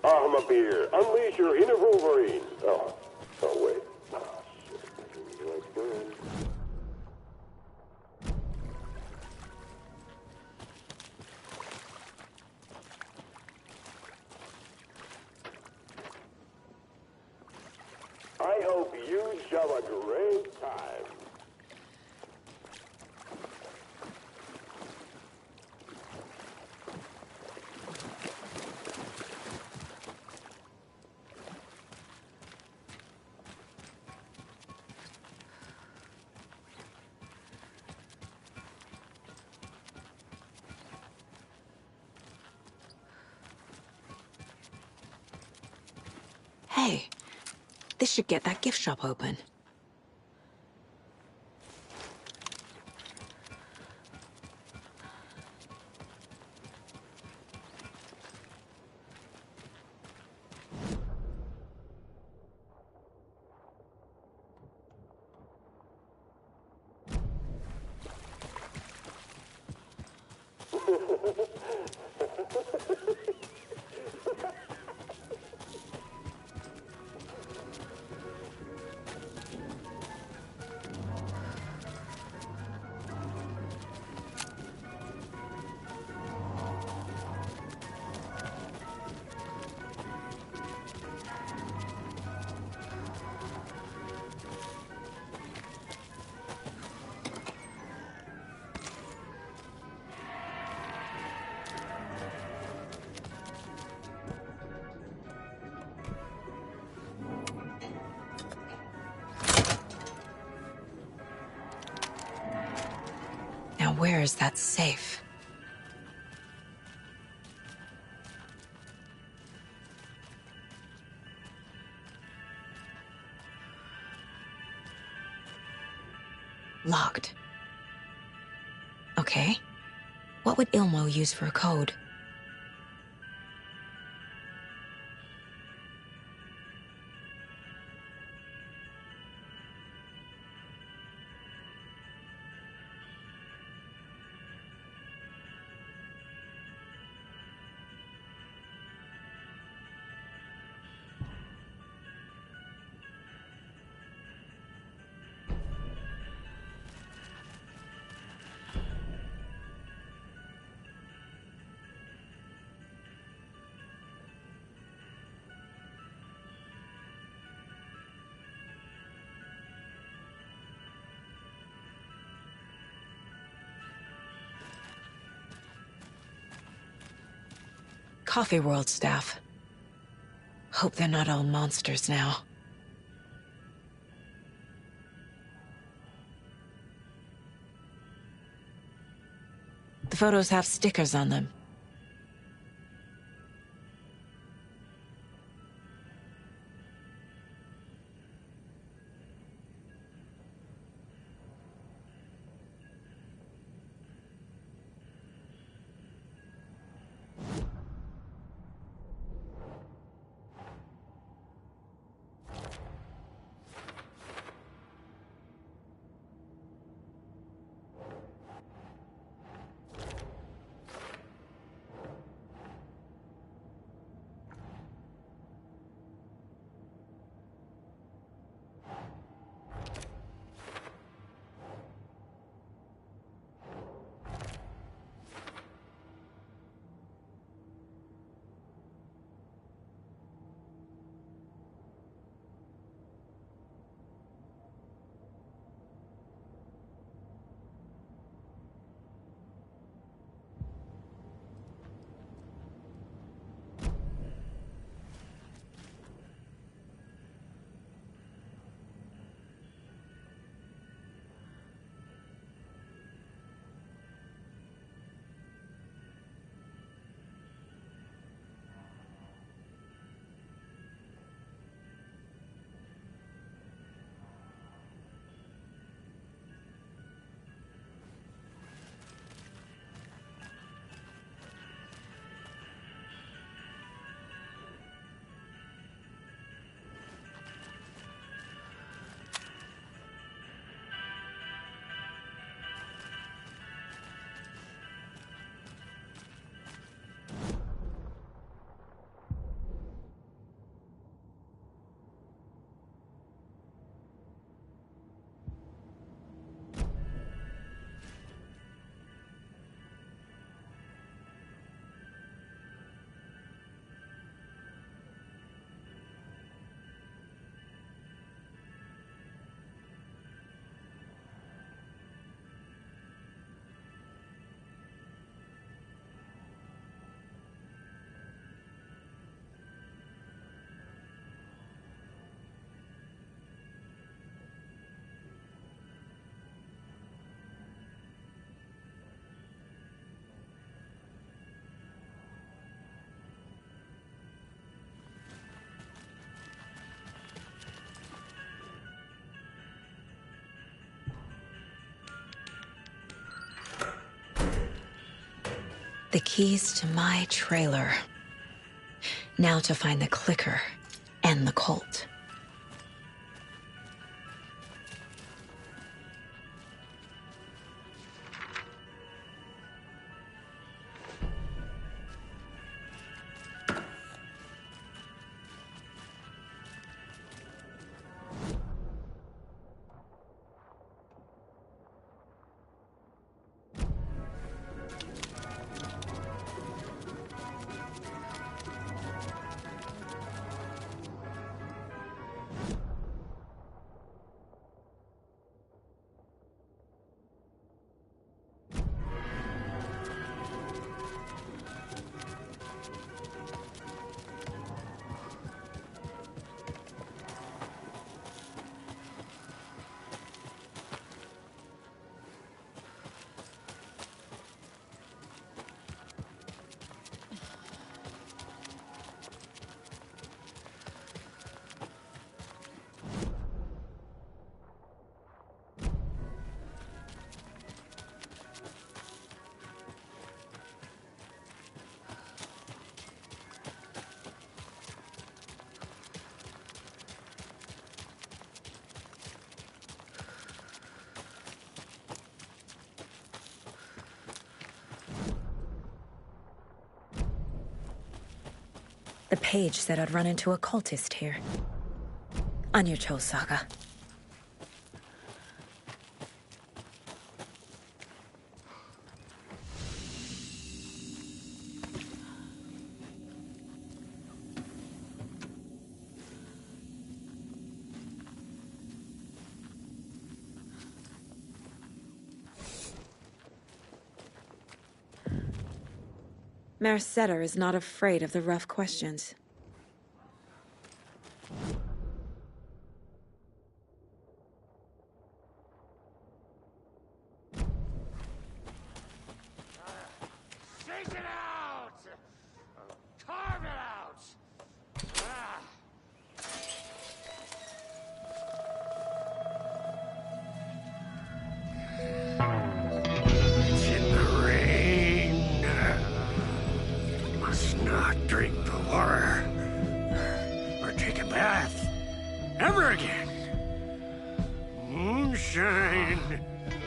Armabeer, unleash your inner Wolverine. Oh wait. Oh, shit. You like burn. I hope you have a great time. Hey, this should get that gift shop open. Now where is that safe? Locked. Okay. What would Ilmo use for a code? Coffee World staff. Hope they're not all monsters now. The photos have stickers on them. The keys to my trailer. Now to find the clicker and the Colt. The page said I'd run into a cultist here. On your Cho Saga. Mayor Setter is not afraid of the rough questions. Shake it out! Carve it out! Ah. It's in the rain. Must not drink the water or take a bath ever again. Moonshine.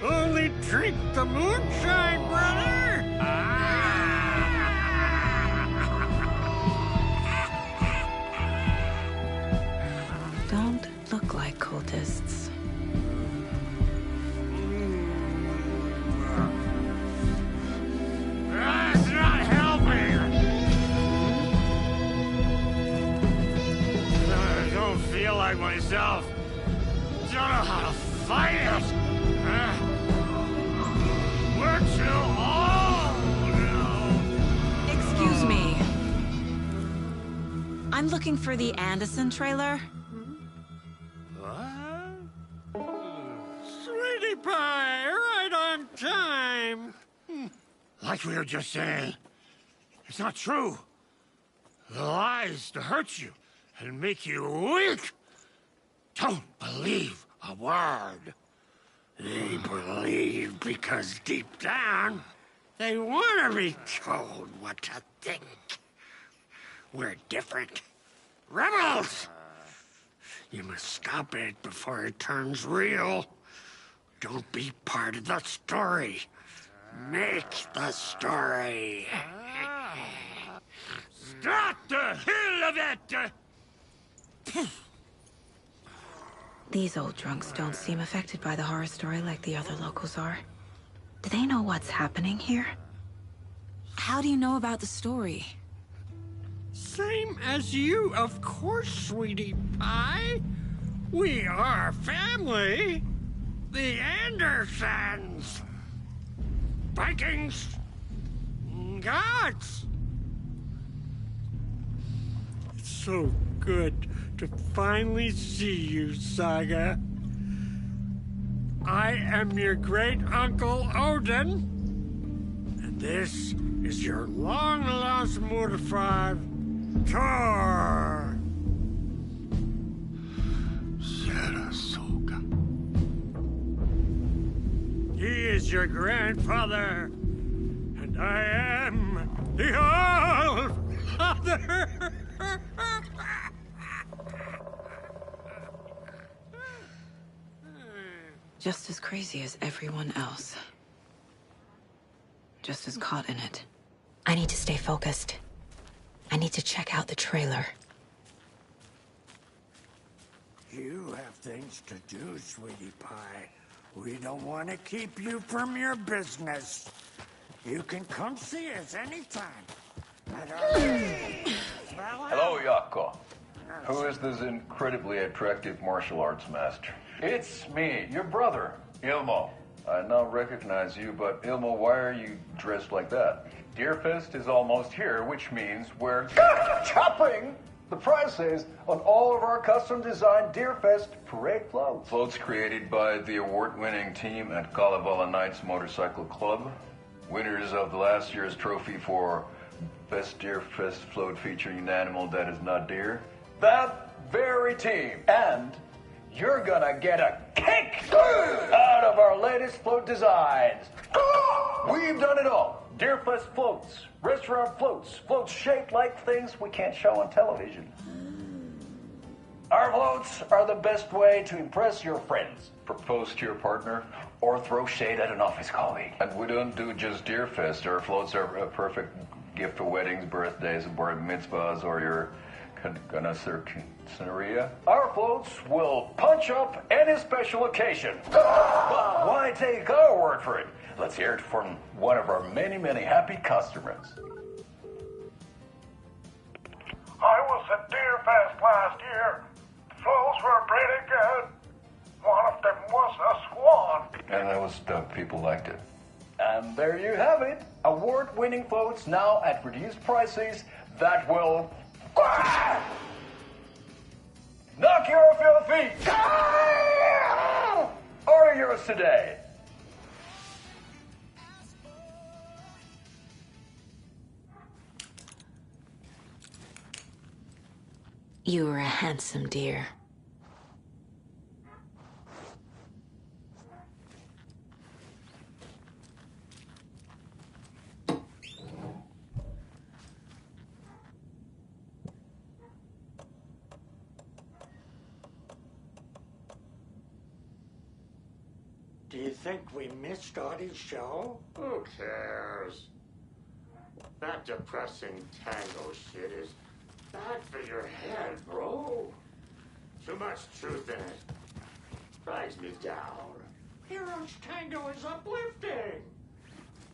Only drink the moonshine, brother! Don't look like cultists. That's not helping! I don't feel like myself. Don't know how to fight it. We're too old now. Excuse me. I'm looking for the Anderson trailer. What? Sweetie pie, right on time. Like we were just saying, it's not true. The lies to hurt you and make you weak. Don't believe a word. They believe because deep down, they want to be told what to think. We're different. Rebels! You must stop it before it turns real. Don't be part of the story. Make the story. Start the hell of it! These old drunks don't seem affected by the horror story like the other locals are. Do they know what's happening here? How do you know about the story? Same as you, of course, sweetie pie. We are family. The Andersons. Vikings. Gods. It's so good to finally see you, Saga. I am your great-uncle Odin. And this is your long-lost Mordefar, Thor. Sarasota. He is your grandfather, and I am the All-Father. Just as crazy as everyone else. Just as caught in it. I need to stay focused. I need to check out the trailer. You have things to do, sweetie pie. We don't want to keep you from your business. You can come see us anytime. Hello, Yako. Who is this incredibly attractive martial arts master? It's me, your brother, Ilmo. I now recognize you, but Ilmo, why are you dressed like that? Deerfest is almost here, which means we're chopping the prices on all of our custom-designed Deerfest parade floats. Floats created by the award-winning team at Kalevala Knights Motorcycle Club. Winners of the last year's trophy for Best Deerfest float featuring an animal that is not deer. That very team. And you're gonna get a kick out of our latest float designs. We've done it all. Deerfest floats, restaurant floats, floats shaped like things we can't show on television. Our floats are the best way to impress your friends, propose to your partner, or throw shade at an office colleague. And we don't do just Deerfest. Our floats are a perfect gift for weddings, birthdays, bar mitzvahs, or your Scenaria. Our floats will punch up any special occasion. But why take our word for it? Let's hear it from one of our many, many happy customers. I was at Deerfest last year. Floats were pretty good. One of them was a swan. And that was the people liked it. And there you have it. Award-winning floats now at reduced prices that will knock you off your feet. Order yours today. You were a handsome deer. Do you think we missed Audie's show? Who cares? That depressing tango shit is bad for your head, bro. Too much truth in it. Drags me down. Heroes Tango is uplifting.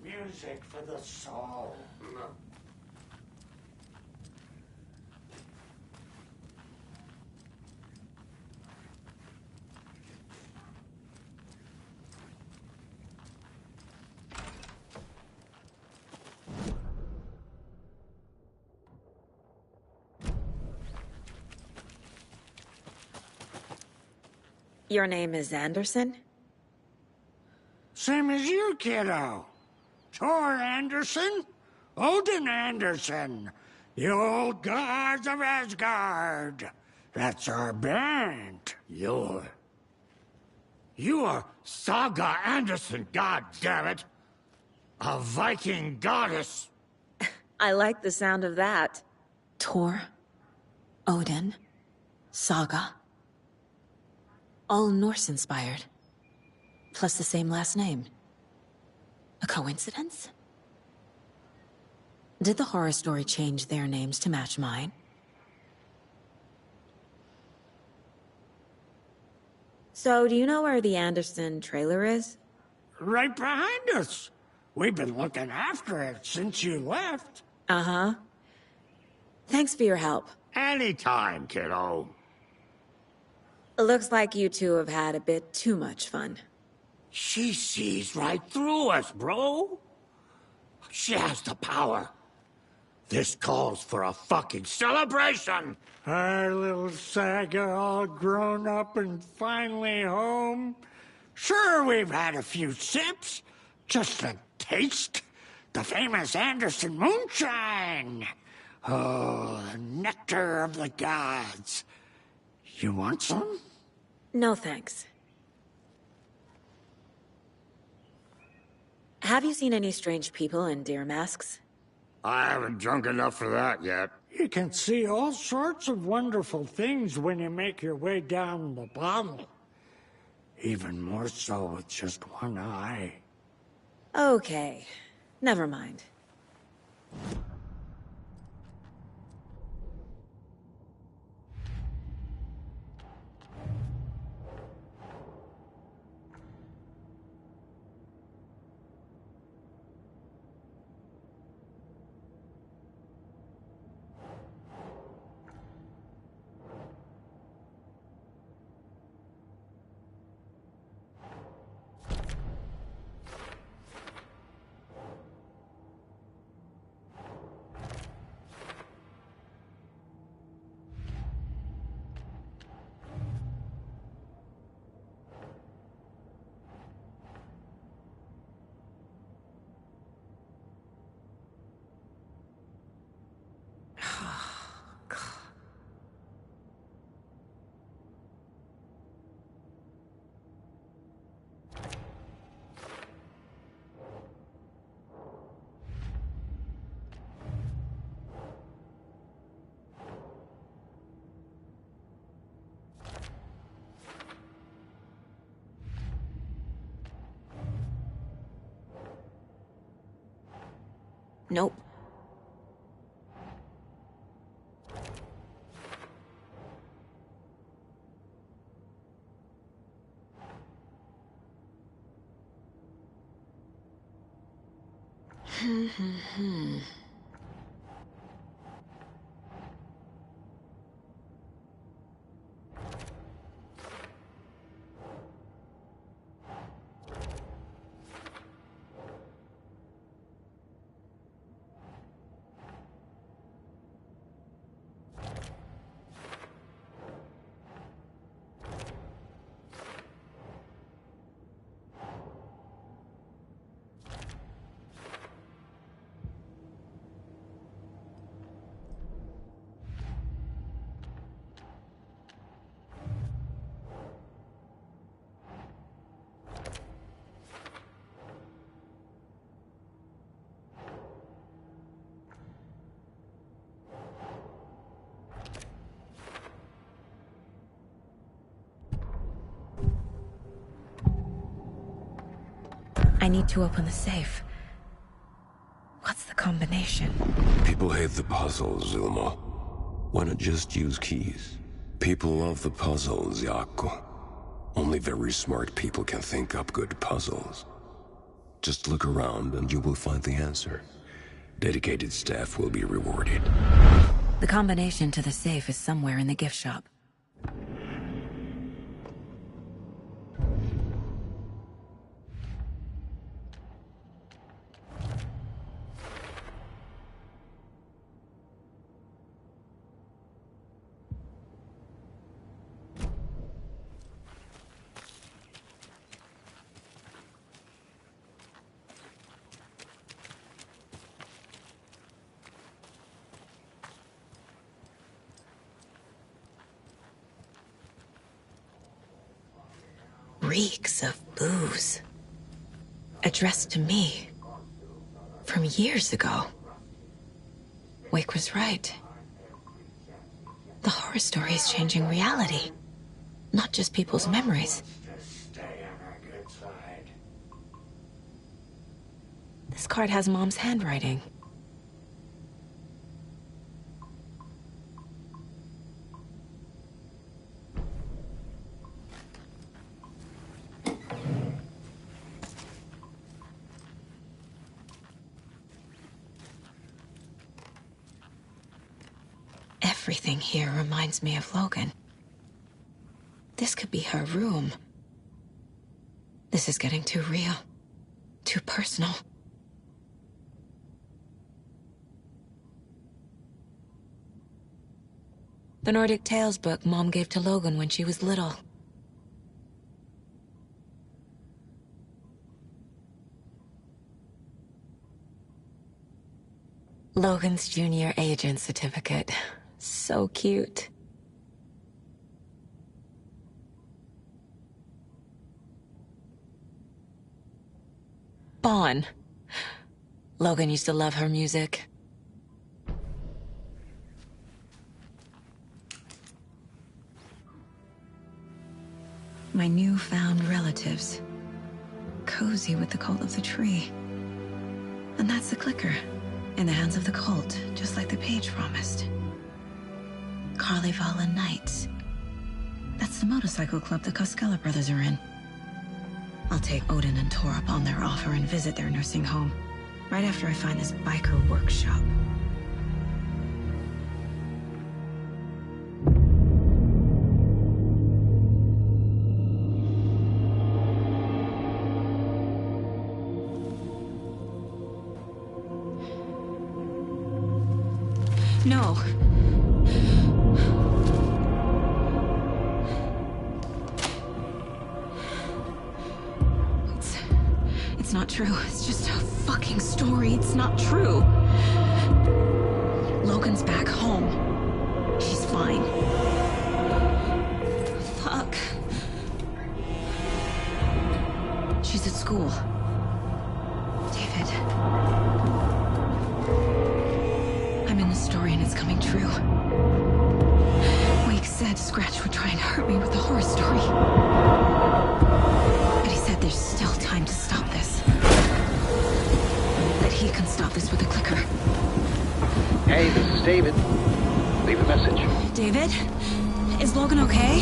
Music for the soul. Your name is Anderson? Same as you, kiddo. Tor Anderson, Odin Anderson, the old gods of Asgard. That's our band. You are Saga Anderson, goddammit. A Viking goddess. I like the sound of that. Tor, Odin, Saga. All Norse-inspired. Plus the same last name. A coincidence? Did the horror story change their names to match mine? So, do you know where the Anderson trailer is? Right behind us. We've been looking after it since you left. Uh-huh. Thanks for your help. Anytime, kiddo. Looks like you two have had a bit too much fun. She sees right through us, bro. She has the power. This calls for a fucking celebration. Our little Saga all grown up and finally home. Sure, we've had a few sips. Just a taste. The famous Anderson moonshine. Oh, the nectar of the gods. You want some? No, thanks. Have you seen any strange people in deer masks? I haven't drunk enough for that yet. You can see all sorts of wonderful things when you make your way down the bottle. Even more so with just one eye. Okay, never mind. Nope. need to open the safe. What's the combination? People hate the puzzles, Ilmo. Why not just use keys? People love the puzzles, Jaakko. Only very smart people can think up good puzzles. Just look around and you will find the answer. Dedicated staff will be rewarded. The combination to the safe is somewhere in the gift shop. Reeks of booze. Addressed to me. From years ago. Wake was right. The horror story is changing reality. Not just people's memories. This card has Mom's handwriting. Everything here reminds me of Logan. This could be her room. This is getting too real. Too personal. The Nordic Tales book Mom gave to Logan when she was little. Logan's junior agent certificate. So cute. Bon. Logan used to love her music. My newfound relatives. Cozy with the cult of the tree. And that's the clicker. In the hands of the cult, just like the page promised. Kalevala Knights. That's the motorcycle club the Koskela brothers are in. I'll take Odin and Tor up on their offer and visit their nursing home. Right after I find this biker workshop. No. It's not true. It's just a fucking story. It's not true. Logan's back home. She's fine. Fuck. She's at school. David. I'm in the story and it's coming true. Wake said Scratch would try and hurt me with the horror story. But he said there's still time to stop this. That he can stop this with a clicker. Hey, this is David. Leave a message. David? Is Logan okay?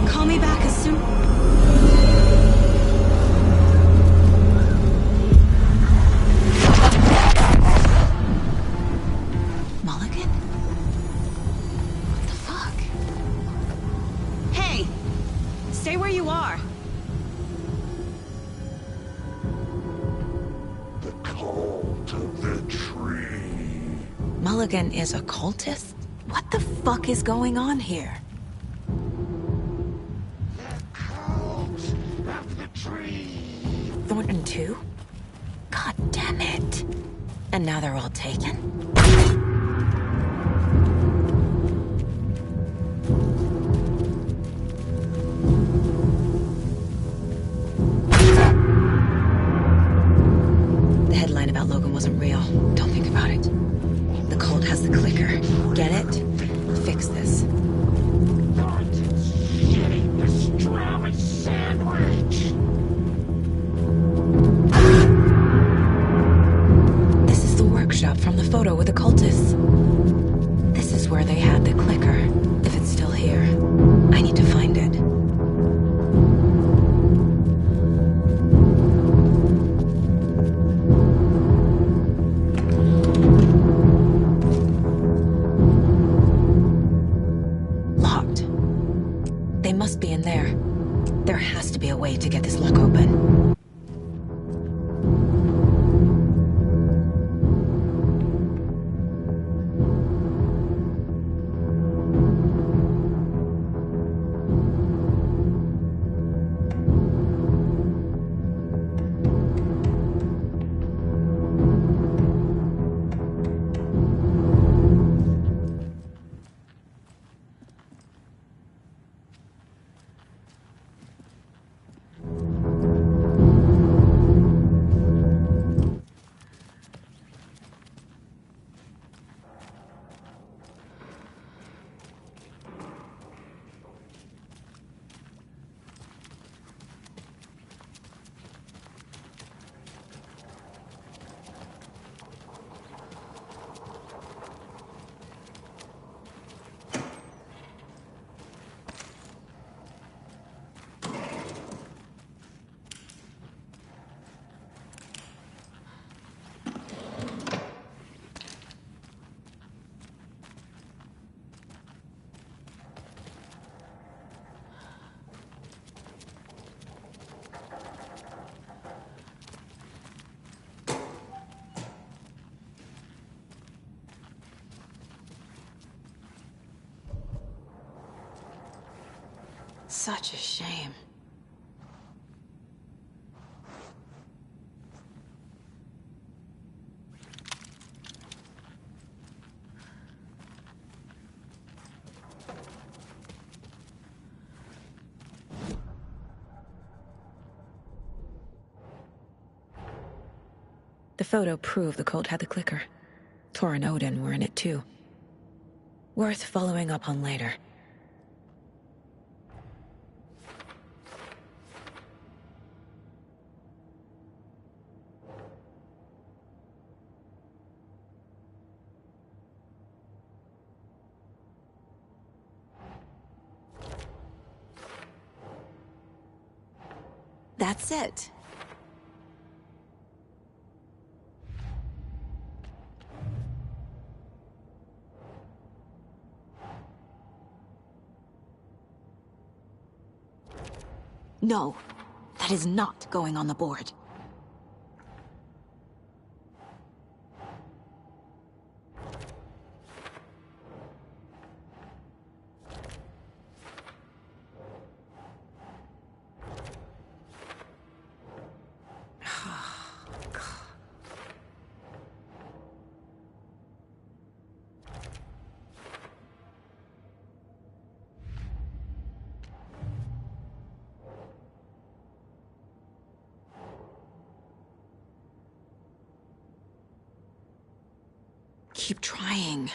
Call me back as soon... Mulligan? What the fuck? Hey! Stay where you are! The cult of the tree. Mulligan is a cultist? What the fuck is going on here? The cult of the tree. Thornton too? God damn it. And now they're all taken? The headline about Logan wasn't real. Don't think about it. The cult has the clicker. Get it? Fix this. Pastrami sandwich. locked. They must be in there. There has to be a way to get this lock open. Such a shame. The photo proved the cult had the clicker. Tor and Odin were in it too. Worth following up on later. That's it. No, that is not going on the board. Keep trying.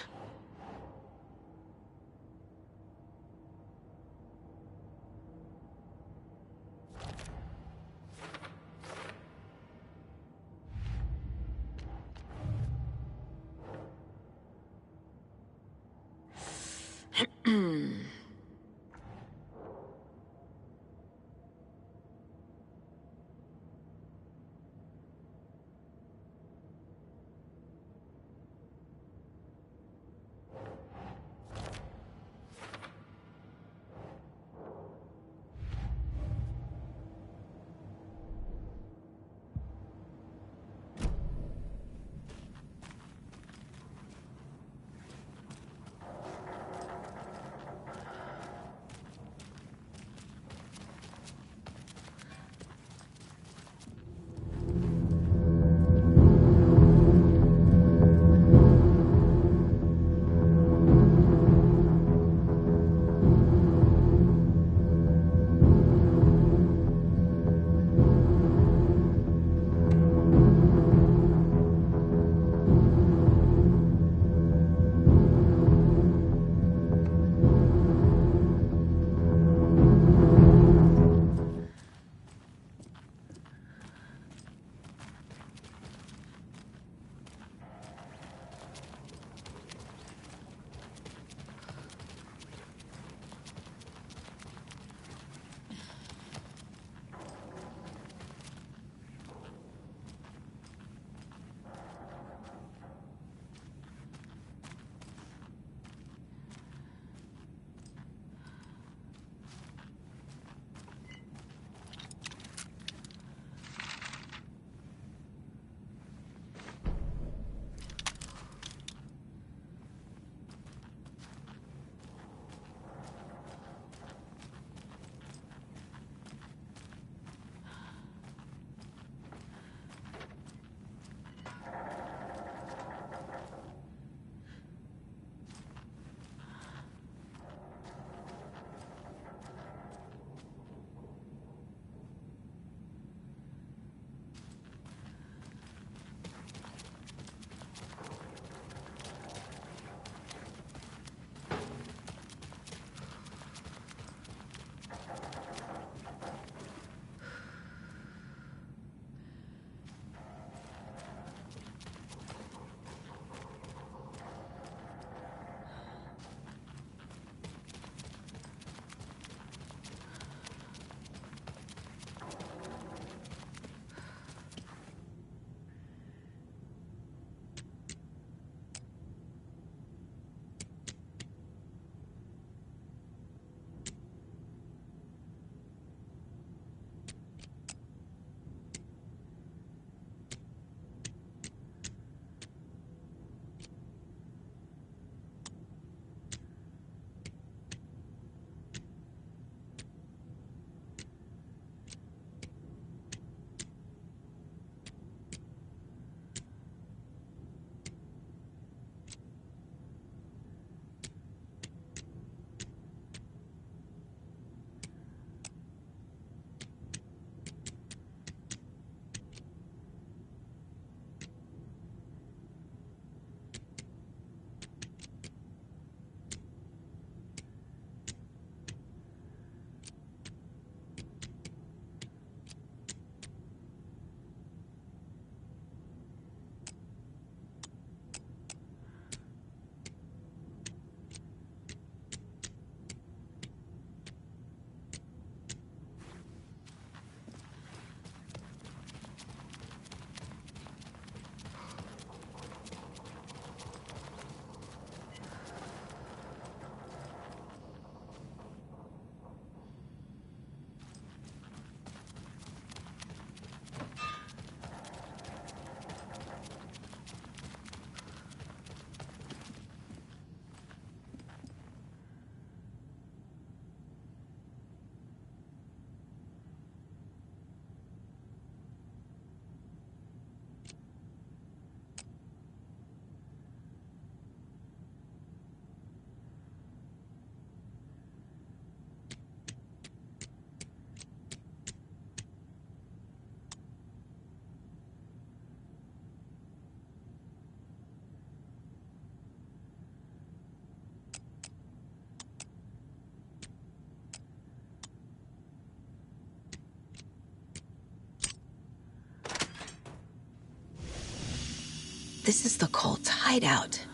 This is the cult's hideout.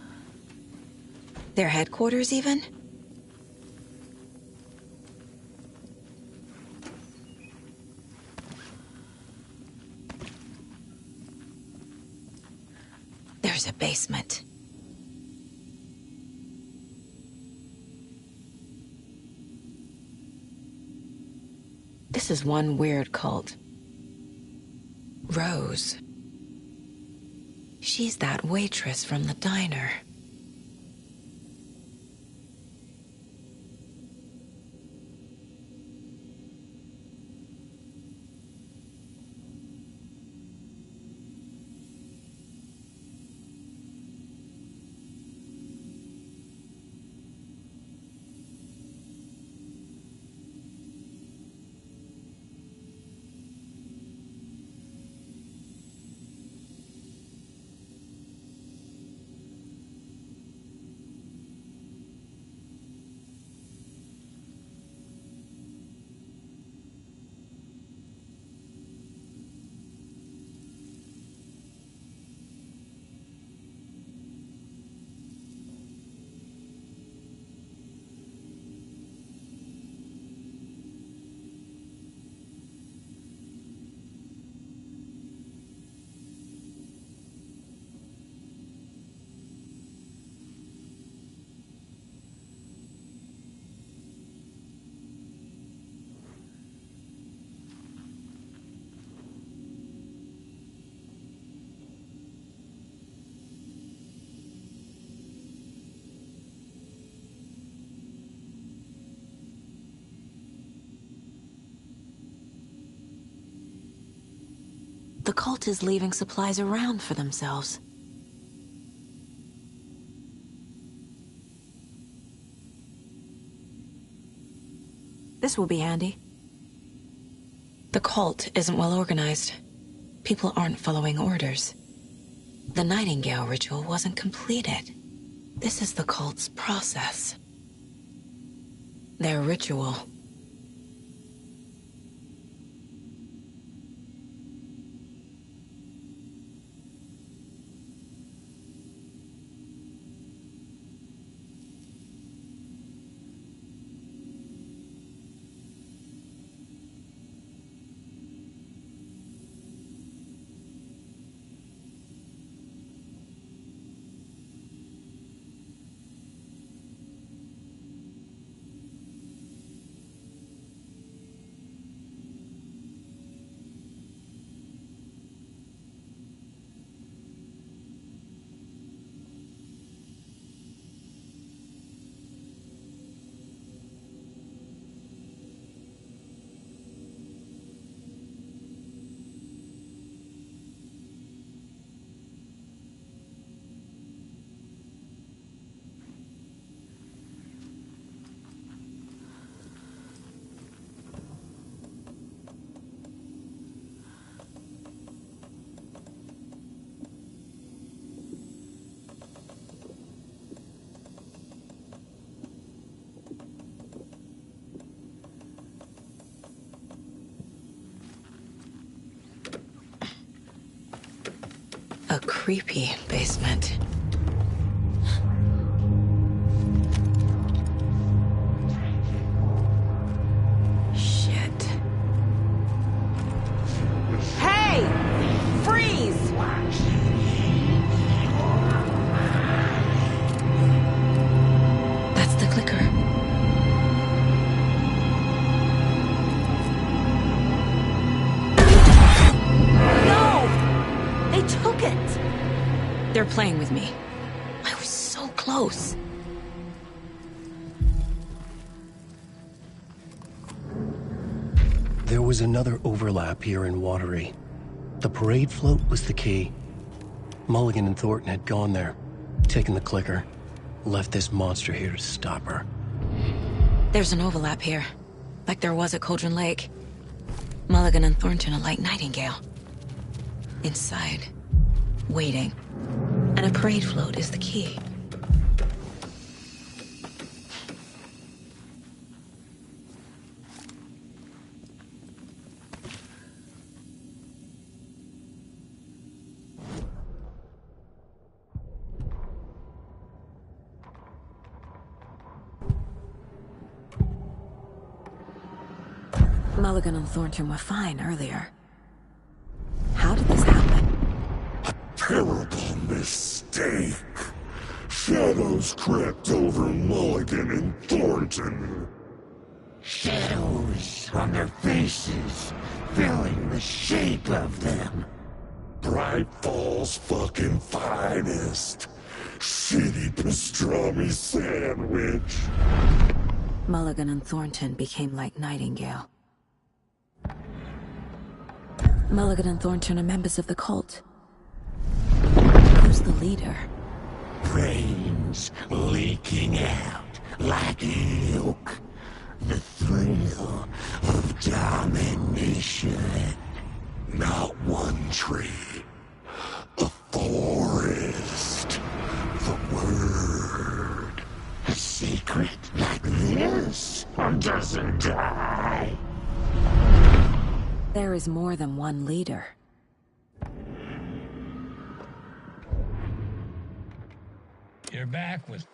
Their headquarters, even? There's a basement. This is one weird cult. Rose. She's that waitress from the diner. The cult is leaving supplies around for themselves. This will be handy. The cult isn't well organized. People aren't following orders. The Nightingale ritual wasn't completed. This is the cult's process. Their ritual. A creepy basement. Shit. Hey! Freeze! That's the clicker. Took it! They're playing with me. I was so close. There was another overlap here in Watery. The parade float was the key. Mulligan and Thornton had gone there, taken the clicker, left this monster here to stop her. There's an overlap here, like there was at Cauldron Lake. Mulligan and Thornton are like Nightingale. Inside, waiting. And a parade float is the key. Mulligan and Thornton were fine earlier. How did this happen? Terrible mistake. Shadows crept over Mulligan and Thornton. Shadows on their faces, filling the shape of them. Bright Falls fucking finest. Shitty pastrami sandwich. Mulligan and Thornton became like Nightingale. Mulligan and Thornton are members of the cult. Who's the leader? Brains leaking out like milk. The thrill of domination. Not one tree. A forest. The word. A secret like this doesn't die. There is more than one leader. You're back with